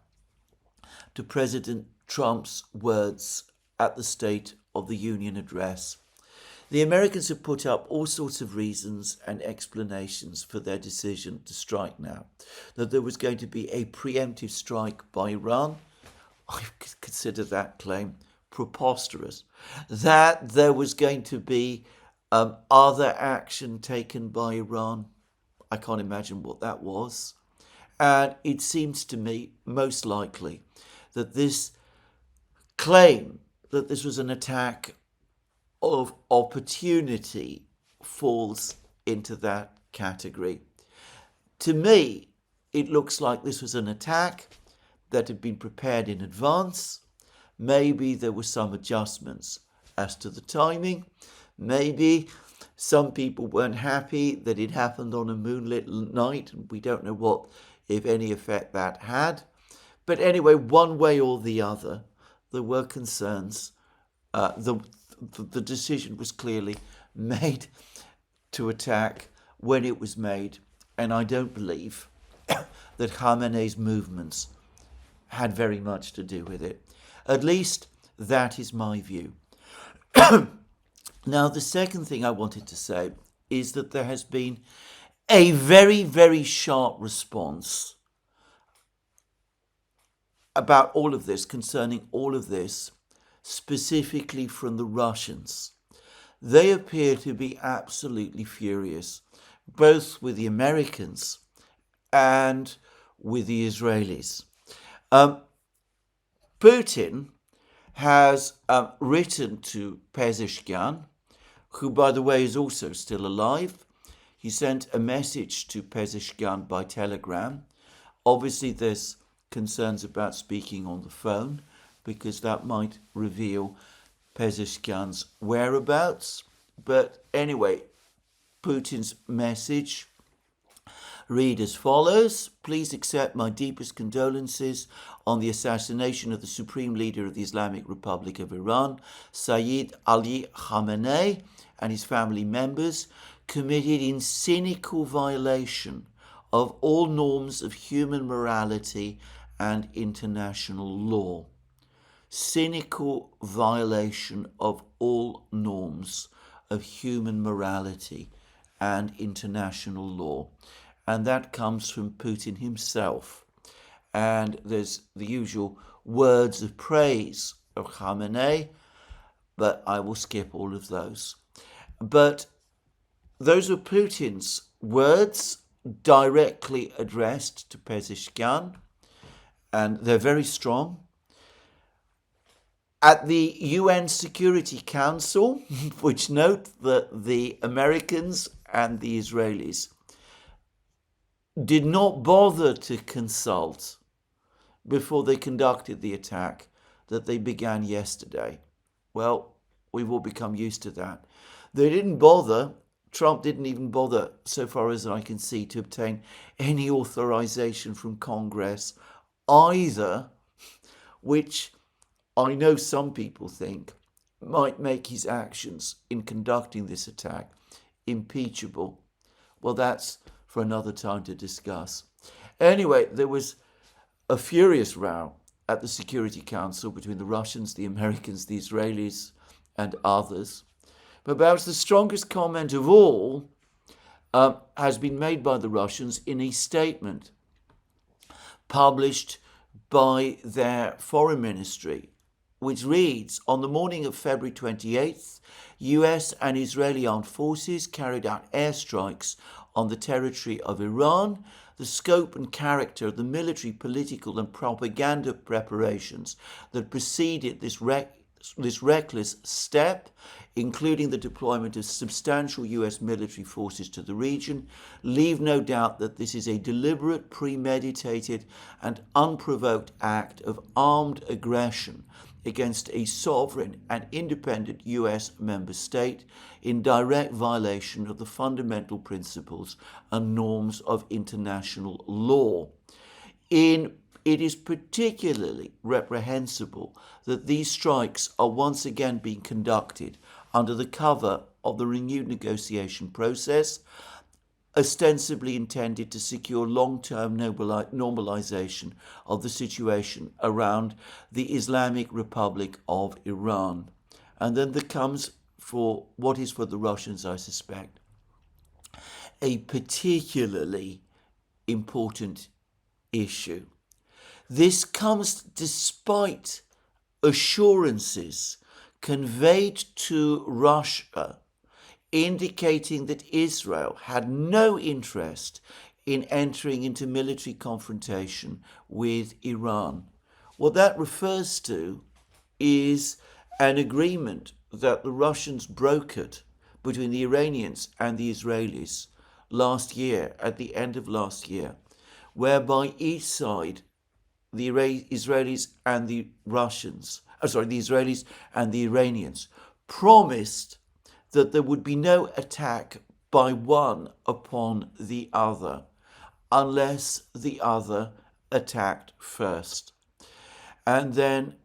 to President Trump's words at the State of the Union address. The Americans have put up all sorts of reasons and explanations for their decision to strike now. That there was going to be a preemptive strike by Iran, I consider that claim preposterous. That there was going to be other action taken by Iran, I can't imagine what that was. And it seems to me most likely that this claim that this was an attack of opportunity falls into that category. To me, it looks like this was an attack that had been prepared in advance. Maybe there were some adjustments as to the timing. Maybe some people weren't happy that it happened on a moonlit night, and we don't know what, if any, effect that had. But anyway, one way or the other, there were concerns. The decision was clearly made to attack when it was made, and I don't believe that Khamenei's movements had very much to do with it. At least that is my view. Now, the second thing I wanted to say is that there has been a very, very sharp response about all of this, concerning all of this, specifically from the Russians. They appear to be absolutely furious, both with the Americans and with the Israelis. Putin has written to Pezeshkian, who, by the way, is also still alive. He sent a message to Pezeshkian by telegram. Obviously, there's concerns about speaking on the phone, because that might reveal Pezeshkian's whereabouts. But anyway, Putin's message read as follows: please accept my deepest condolences on the assassination of the Supreme Leader of the Islamic Republic of Iran, Sayyid Ali Khamenei, and his family members, committed in cynical violation of all norms of human morality and international law. Cynical violation of all norms of human morality and international law. And that comes from Putin himself. And there's the usual words of praise of Khamenei, but I will skip all of those. But those are Putin's words directly addressed to Pezeshkian, and they're very strong. At the UN Security Council, which note that the Americans and the Israelis did not bother to consult before they conducted the attack that they began yesterday. Well, we've all become used to that. They didn't bother. Trump didn't even bother, so far as I can see, to obtain any authorization from Congress either, which I know some people think might make his actions in conducting this attack impeachable. Well, that's for another time to discuss. Anyway, there was a furious row at the Security Council between the Russians, the Americans, the Israelis, and others. But perhaps the strongest comment of all has been made by the Russians in a statement published by their foreign ministry, which reads, on the morning of February 28th, US and Israeli armed forces carried out airstrikes on the territory of Iran. The scope and character of the military, political and propaganda preparations that preceded this reckless step, including the deployment of substantial US military forces to the region, leave no doubt that this is a deliberate, premeditated and unprovoked act of armed aggression against a sovereign and independent US member state in direct violation of the fundamental principles and norms of international law. It is particularly reprehensible that these strikes are once again being conducted under the cover of the renewed negotiation process, ostensibly intended to secure long-term normalization of the situation around the Islamic Republic of Iran. And then there comes, for what is for the Russians, I suspect, a particularly important issue. This comes despite assurances conveyed to Russia indicating that Israel had no interest in entering into military confrontation with Iran. What that refers to is an agreement that the Russians brokered between the Iranians and the Israelis last year, at the end of last year, whereby each side, the Israelis and the the Israelis and the Iranians, promised that there would be no attack by one upon the other unless the other attacked first. And then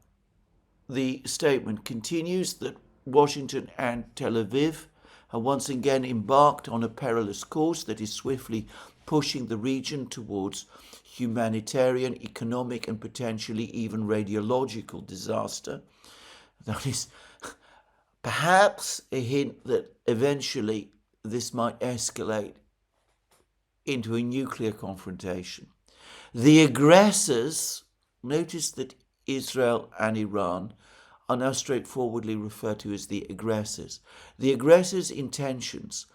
the statement continues that Washington and Tel Aviv have once again embarked on a perilous course that is swiftly pushing the region towards humanitarian, economic, and potentially even radiological disaster. That is perhaps a hint that eventually this might escalate into a nuclear confrontation. The aggressors, notice that Israel and Iran are now straightforwardly referred to as the aggressors. The aggressors' intentions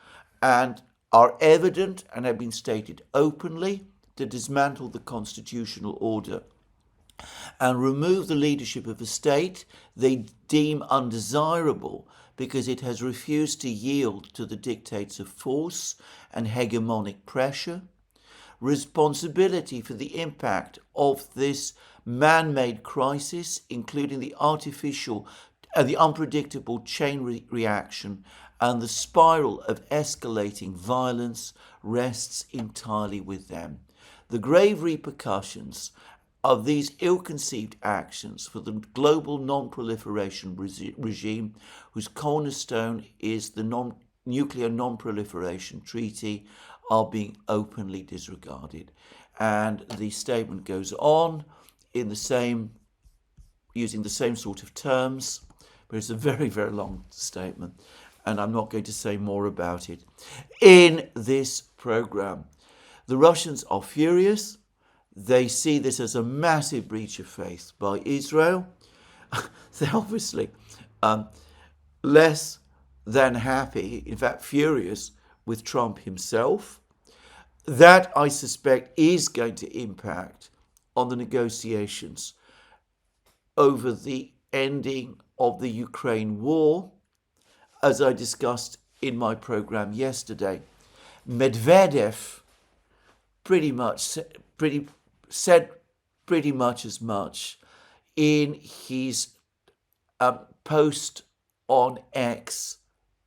are evident and have been stated openly to dismantle the constitutional order and remove the leadership of a state they deem undesirable because it has refused to yield to the dictates of force and hegemonic pressure. Responsibility for the impact of this man-made crisis, including the artificial and the unpredictable chain reaction and the spiral of escalating violence rests entirely with them. The grave repercussions of these ill-conceived actions for the global non-proliferation regime, whose cornerstone is the Nuclear Non-Proliferation Treaty, are being openly disregarded. And the statement goes on in the same, using the same sort of terms, but it's a very, very long statement, and I'm not going to say more about it in this program. The Russians are furious. They see this as a massive breach of faith by Israel. They're obviously less than happy, in fact furious, with Trump himself. That, I suspect, is going to impact on the negotiations over the ending of the Ukraine war, as I discussed in my program yesterday. Medvedev said pretty much as much in his post on X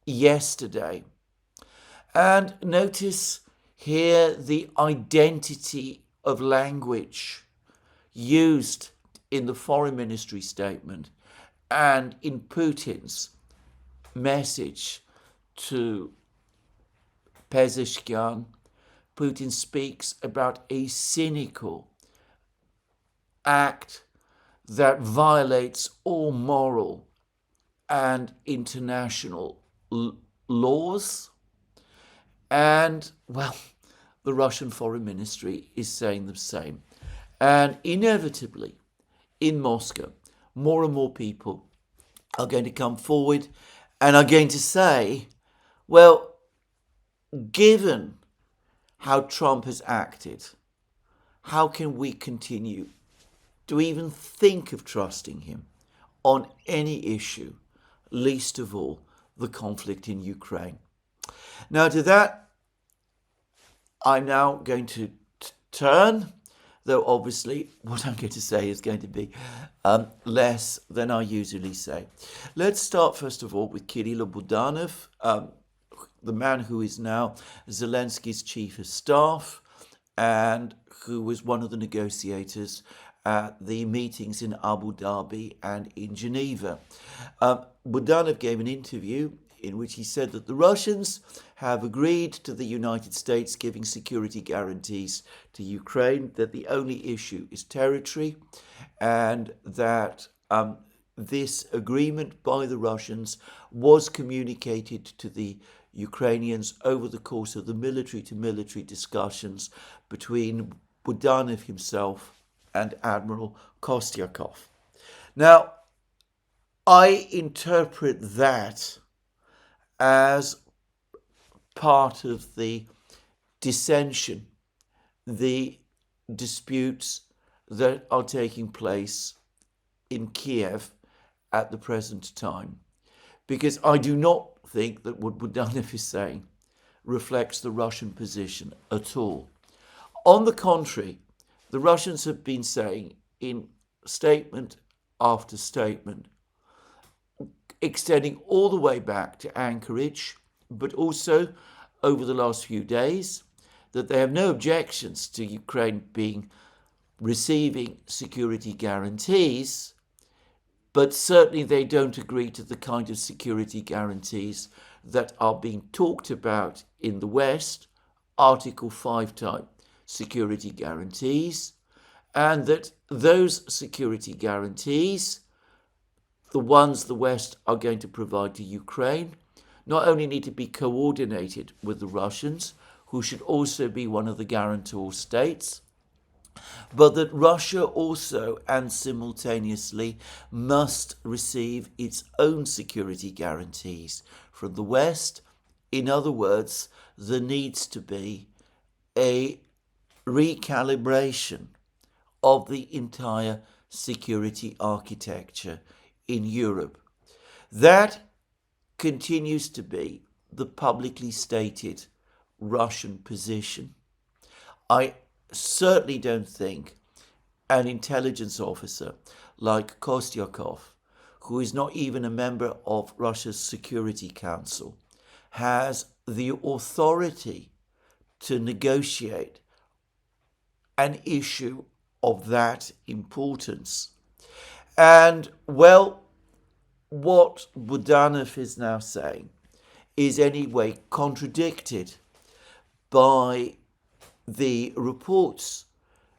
yesterday. And notice here the identity of language used in the foreign ministry statement and in Putin's message to Pezeshkian. Putin speaks about a cynical act that violates all moral and international laws. And, well, the Russian foreign ministry is saying the same. And inevitably, in Moscow, more and more people are going to come forward and are going to say, well, given how Trump has acted, how can we continue to even think of trusting him on any issue, least of all the conflict in Ukraine? Now, to that, I'm now going to turn, though obviously what I'm going to say is going to be less than I usually say. Let's start, first of all, with Kirill Budanov, the man who is now Zelensky's chief of staff and who was one of the negotiators at the meetings in Abu Dhabi and in Geneva. Budanov gave an interview in which he said that the Russians have agreed to the United States giving security guarantees to Ukraine, that the only issue is territory, and that this agreement by the Russians was communicated to the Ukrainians over the course of the military-to-military discussions between Budanov himself and Admiral Kostyakov. Now, I interpret that as part of the dissension, the disputes that are taking place in Kiev at the present time, because I do not think that what Budanov is saying reflects the Russian position at all. On the contrary, the Russians have been saying in statement after statement, extending all the way back to Anchorage, but also over the last few days, that they have no objections to Ukraine receiving security guarantees, but certainly they don't agree to the kind of security guarantees that are being talked about in the West, Article 5 type security guarantees, and that those security guarantees, the ones the West are going to provide to Ukraine, not only need to be coordinated with the Russians, who should also be one of the guarantor states, but that Russia also and simultaneously must receive its own security guarantees from the West. In other words, there needs to be a recalibration of the entire security architecture in Europe. That continues to be the publicly stated Russian position. I certainly don't think an intelligence officer like Kostyakov, who is not even a member of Russia's Security Council, has the authority to negotiate an issue of that importance. And, well, what Budanov is now saying is anyway contradicted by the reports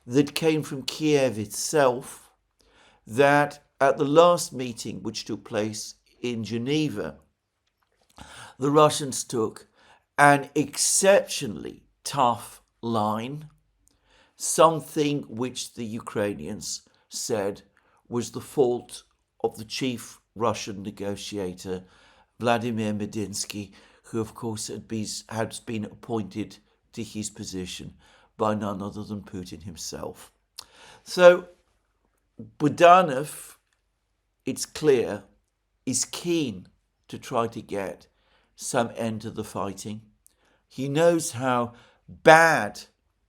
that came from Kiev itself, that at the last meeting which took place in Geneva, the Russians took an exceptionally tough line, something which the Ukrainians said was the fault of the chief Russian negotiator, Vladimir Medinsky, who of course had been appointed to his position by none other than Putin himself. So Budanov, it's clear, is keen to try to get some end to the fighting. He knows how bad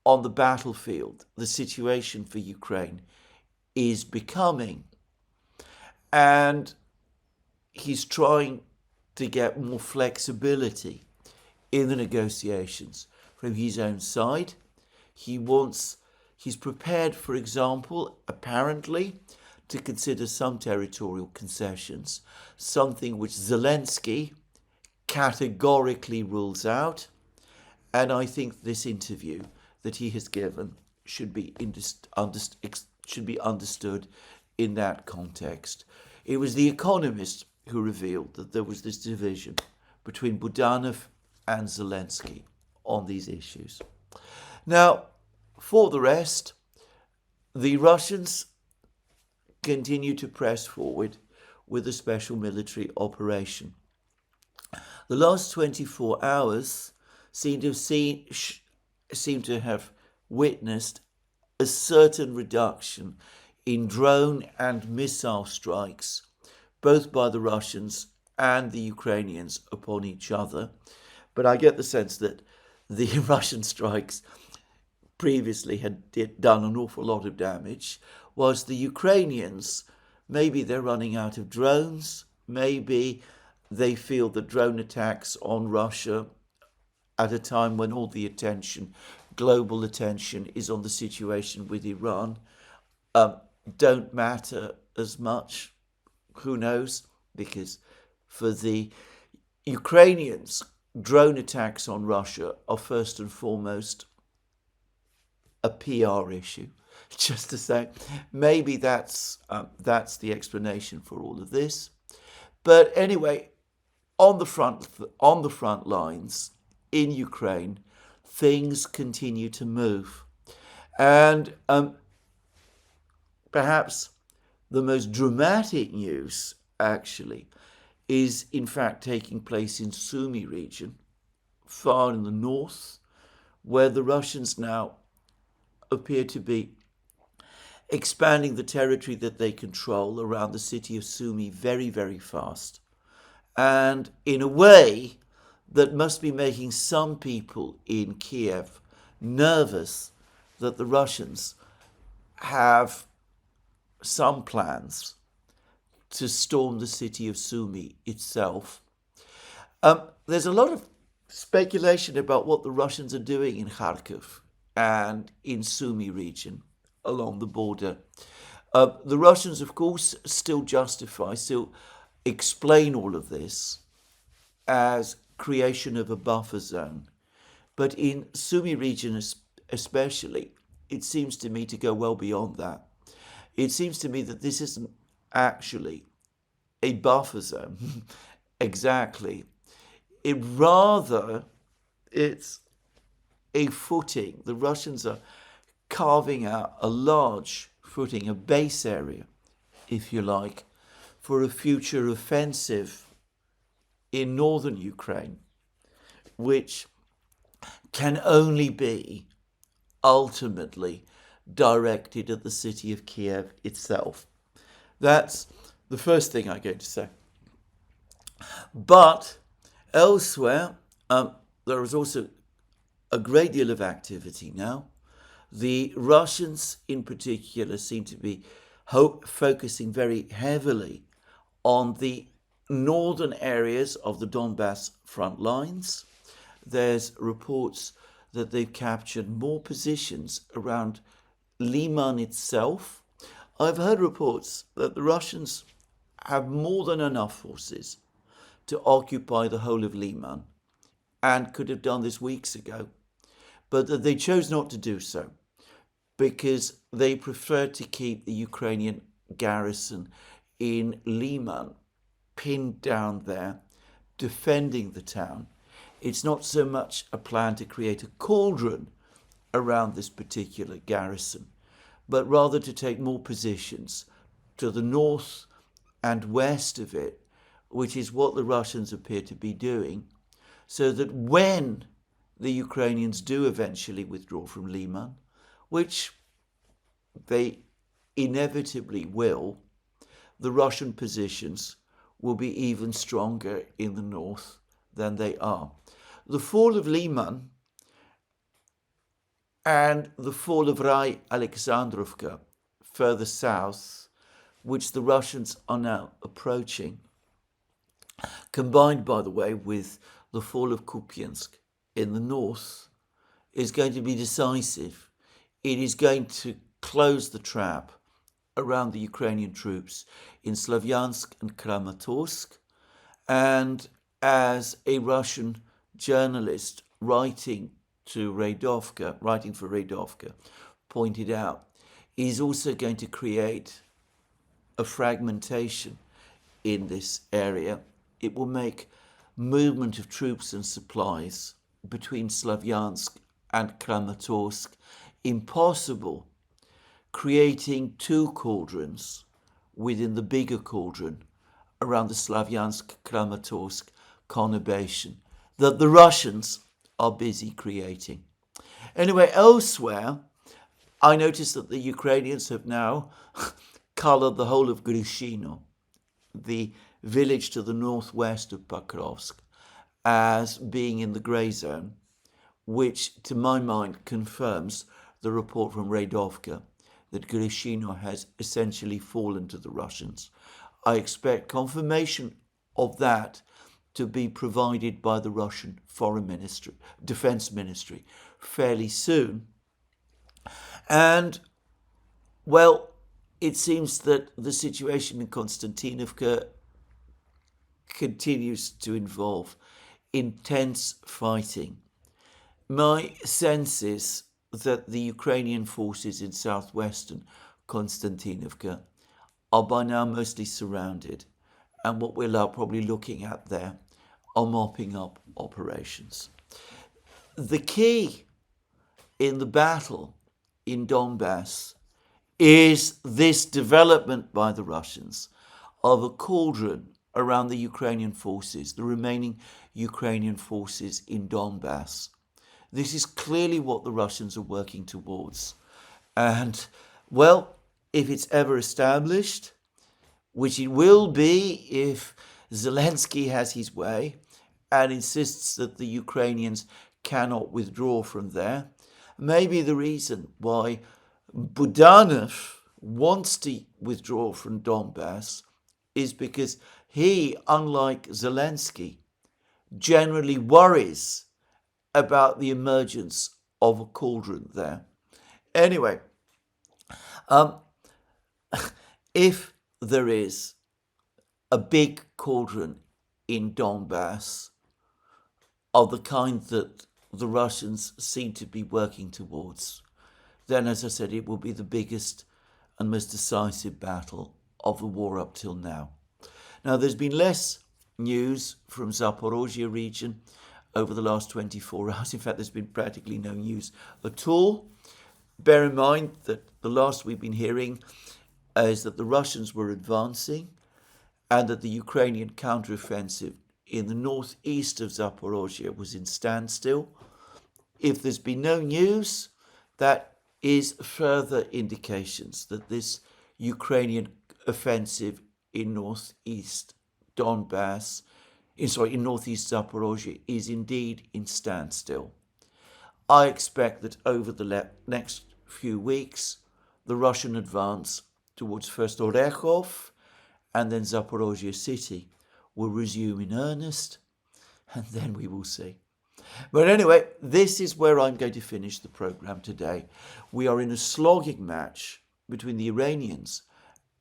on the battlefield the situation for Ukraine is becoming, and he's trying to get more flexibility in the negotiations from his own side. He's prepared, for example, apparently, to consider some territorial concessions, something which Zelensky categorically rules out. And I think this interview that he has given should be understood in that context. It was The Economist who revealed that there was this division between Budanov and Zelensky on these issues. Now, for the rest, the Russians continue to press forward with a special military operation. The last 24 hours seem to have witnessed a certain reduction in drone and missile strikes, both by the Russians and the Ukrainians upon each other. But I get the sense that the Russian strikes previously had done an awful lot of damage, whilst the Ukrainians, maybe they're running out of drones, maybe they feel that drone attacks on Russia at a time when all the attention, global attention, is on the situation with Iran, don't matter as much. Who knows? Because for the Ukrainians, drone attacks on Russia are first and foremost a PR issue. Just to say, maybe that's the explanation for all of this. But anyway, on the front lines in Ukraine, things continue to move, and perhaps the most dramatic news actually is in fact taking place in Sumy region, far in the north, where the Russians now appear to be expanding the territory that they control around the city of Sumy very, very fast, and in a way that must be making some people in Kiev nervous that the Russians have some plans to storm the city of Sumy itself. There's a lot of speculation about what the Russians are doing in Kharkiv and in Sumy region along the border. The Russians, of course, still explain all of this as creation of a buffer zone. But in Sumy region especially, it seems to me to go well beyond that. It seems to me that this isn't actually a buffer zone exactly. It's a footing. The Russians are carving out a large footing, a base area, if you like, for a future offensive in northern Ukraine, which can only be ultimately directed at the city of Kiev itself. That's the first thing I'm going to say. But elsewhere, there is also a great deal of activity now. The Russians in particular seem to be focusing very heavily on the northern areas of the Donbass front lines. There's reports that they've captured more positions around Liman itself. I've heard reports that the Russians have more than enough forces to occupy the whole of Liman and could have done this weeks ago, but that they chose not to do so because they preferred to keep the Ukrainian garrison in Liman pinned down there, defending the town. It's not so much a plan to create a cauldron around this particular garrison, but rather to take more positions to the north and west of it, which is what the Russians appear to be doing, so that when the Ukrainians do eventually withdraw from Liman, which they inevitably will, the Russian positions will be even stronger in the north than they are. The fall of Liman and the fall of Rai Alexandrovka further south, which the Russians are now approaching, combined, by the way, with the fall of Kupiansk in the north, is going to be decisive. It is going to close the trap around the Ukrainian troops in Slavyansk and Kramatorsk. And as a Russian journalist writing for Radovka, pointed out, is also going to create a fragmentation in this area. It will make movement of troops and supplies between Slavyansk and Kramatorsk impossible, creating two cauldrons within the bigger cauldron around the Slavyansk-Kramatorsk conurbation that the Russians are busy creating. Anyway, elsewhere, I noticed that the Ukrainians have now coloured the whole of Grishino, the village to the northwest of Pokrovsk, as being in the grey zone, which to my mind confirms the report from Radovka that Grishino has essentially fallen to the Russians. I expect confirmation of that to be provided by the Russian Defense Ministry fairly soon. And, well, it seems that the situation in Konstantinovka continues to involve intense fighting. My sense is that the Ukrainian forces in southwestern Konstantinovka are by now mostly surrounded, and what we're probably looking at there are mopping up operations. The key in the battle in Donbass is this development by the Russians of a cauldron around the Ukrainian forces, the remaining Ukrainian forces in Donbass. This is clearly what the Russians are working towards. And, well, if it's ever established, which it will be if Zelensky has his way and insists that the Ukrainians cannot withdraw from there, maybe the reason why Budanov wants to withdraw from Donbass is because he, unlike Zelensky, generally worries about the emergence of a cauldron there. Anyway, if there is a big cauldron in Donbass of the kind that the Russians seem to be working towards, then, as I said, it will be the biggest and most decisive battle of the war up till now. Now, there's been less news from Zaporozhye region over the last 24 hours. In fact, there's been practically no news at all. Bear in mind that the last we've been hearing is that the Russians were advancing and that the Ukrainian counteroffensive in the northeast of Zaporozhye was in standstill. If there's been no news, that is further indications that this Ukrainian offensive in northeast Donbass, in northeast Zaporozhye, is indeed in standstill. I expect that over the next few weeks, the Russian advance towards first Orekhov and then Zaporozhye city will resume in earnest, and then we will see. But anyway, this is where I'm going to finish the program today. We are in a slogging match between the Iranians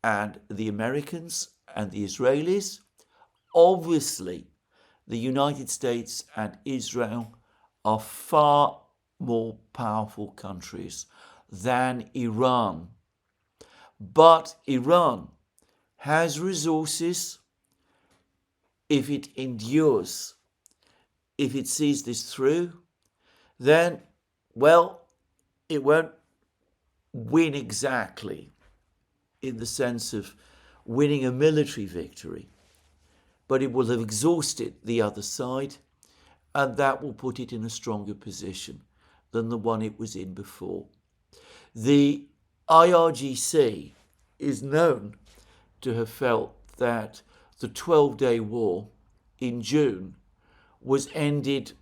and the Americans and the Israelis. Obviously, the United States and Israel are far more powerful countries than Iran. But Iran has resources if it endures. If it sees this through, then, well, it won't win exactly in the sense of winning a military victory, but it will have exhausted the other side, and that will put it in a stronger position than the one it was in before. The IRGC is known to have felt that the 12-day war in June was ended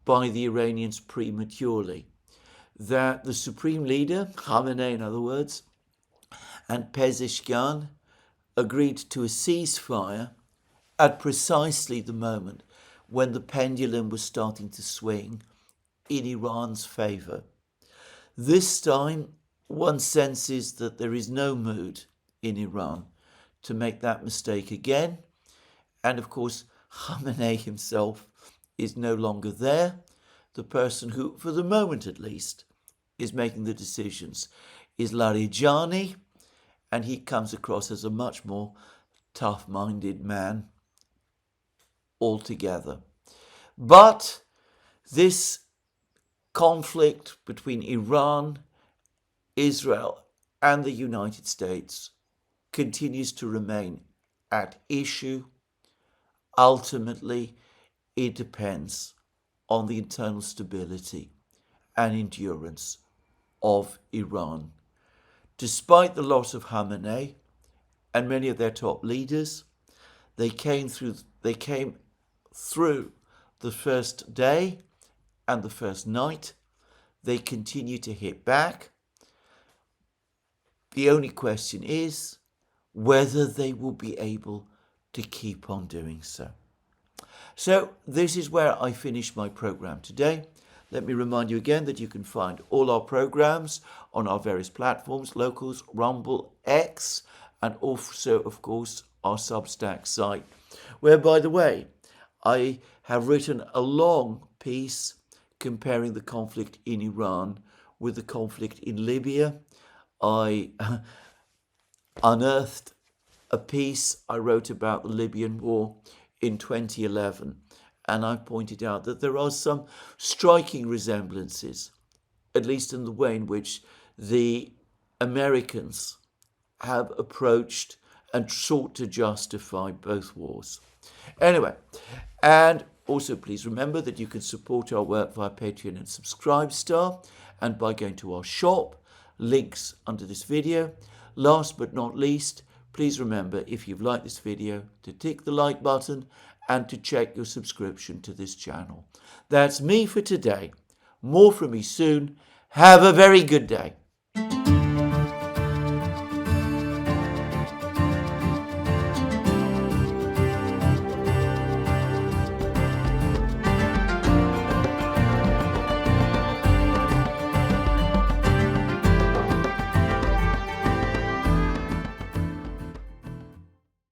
by the Iranians prematurely, that the supreme leader, Khamenei in other words, and Pezeshkian agreed to a ceasefire at precisely the moment when the pendulum was starting to swing in Iran's favour. This time, one senses that there is no mood in Iran to make that mistake again, and of course Khamenei himself is no longer there. The person who, for the moment at least, is making the decisions is Larijani, and he comes across as a much more tough-minded man altogether. But this conflict between Iran, Israel, and the United States continues to remain at issue. Ultimately, it depends on the internal stability and endurance of Iran. Despite the loss of Khamenei and many of their top leaders, they came through the first day and the first night. They continue to hit back. The only question is whether they will be able to keep on doing so. So this is where I finish my program today. Let me remind you again that you can find all our programs on our various platforms, Locals, Rumble, X, and also, of course, our Substack site, where, by the way, I have written a long piece comparing the conflict in Iran with the conflict in Libya. I unearthed a piece I wrote about the Libyan war in 2011, and I pointed out that there are some striking resemblances, at least in the way in which the Americans have approached and sought to justify both wars. Anyway, and also please remember that you can support our work via Patreon and Subscribestar, and by going to our shop, links under this video. Last but not least, please remember, if you've liked this video, to tick the like button and to check your subscription to this channel. That's me for today. More from me soon. Have a very good day.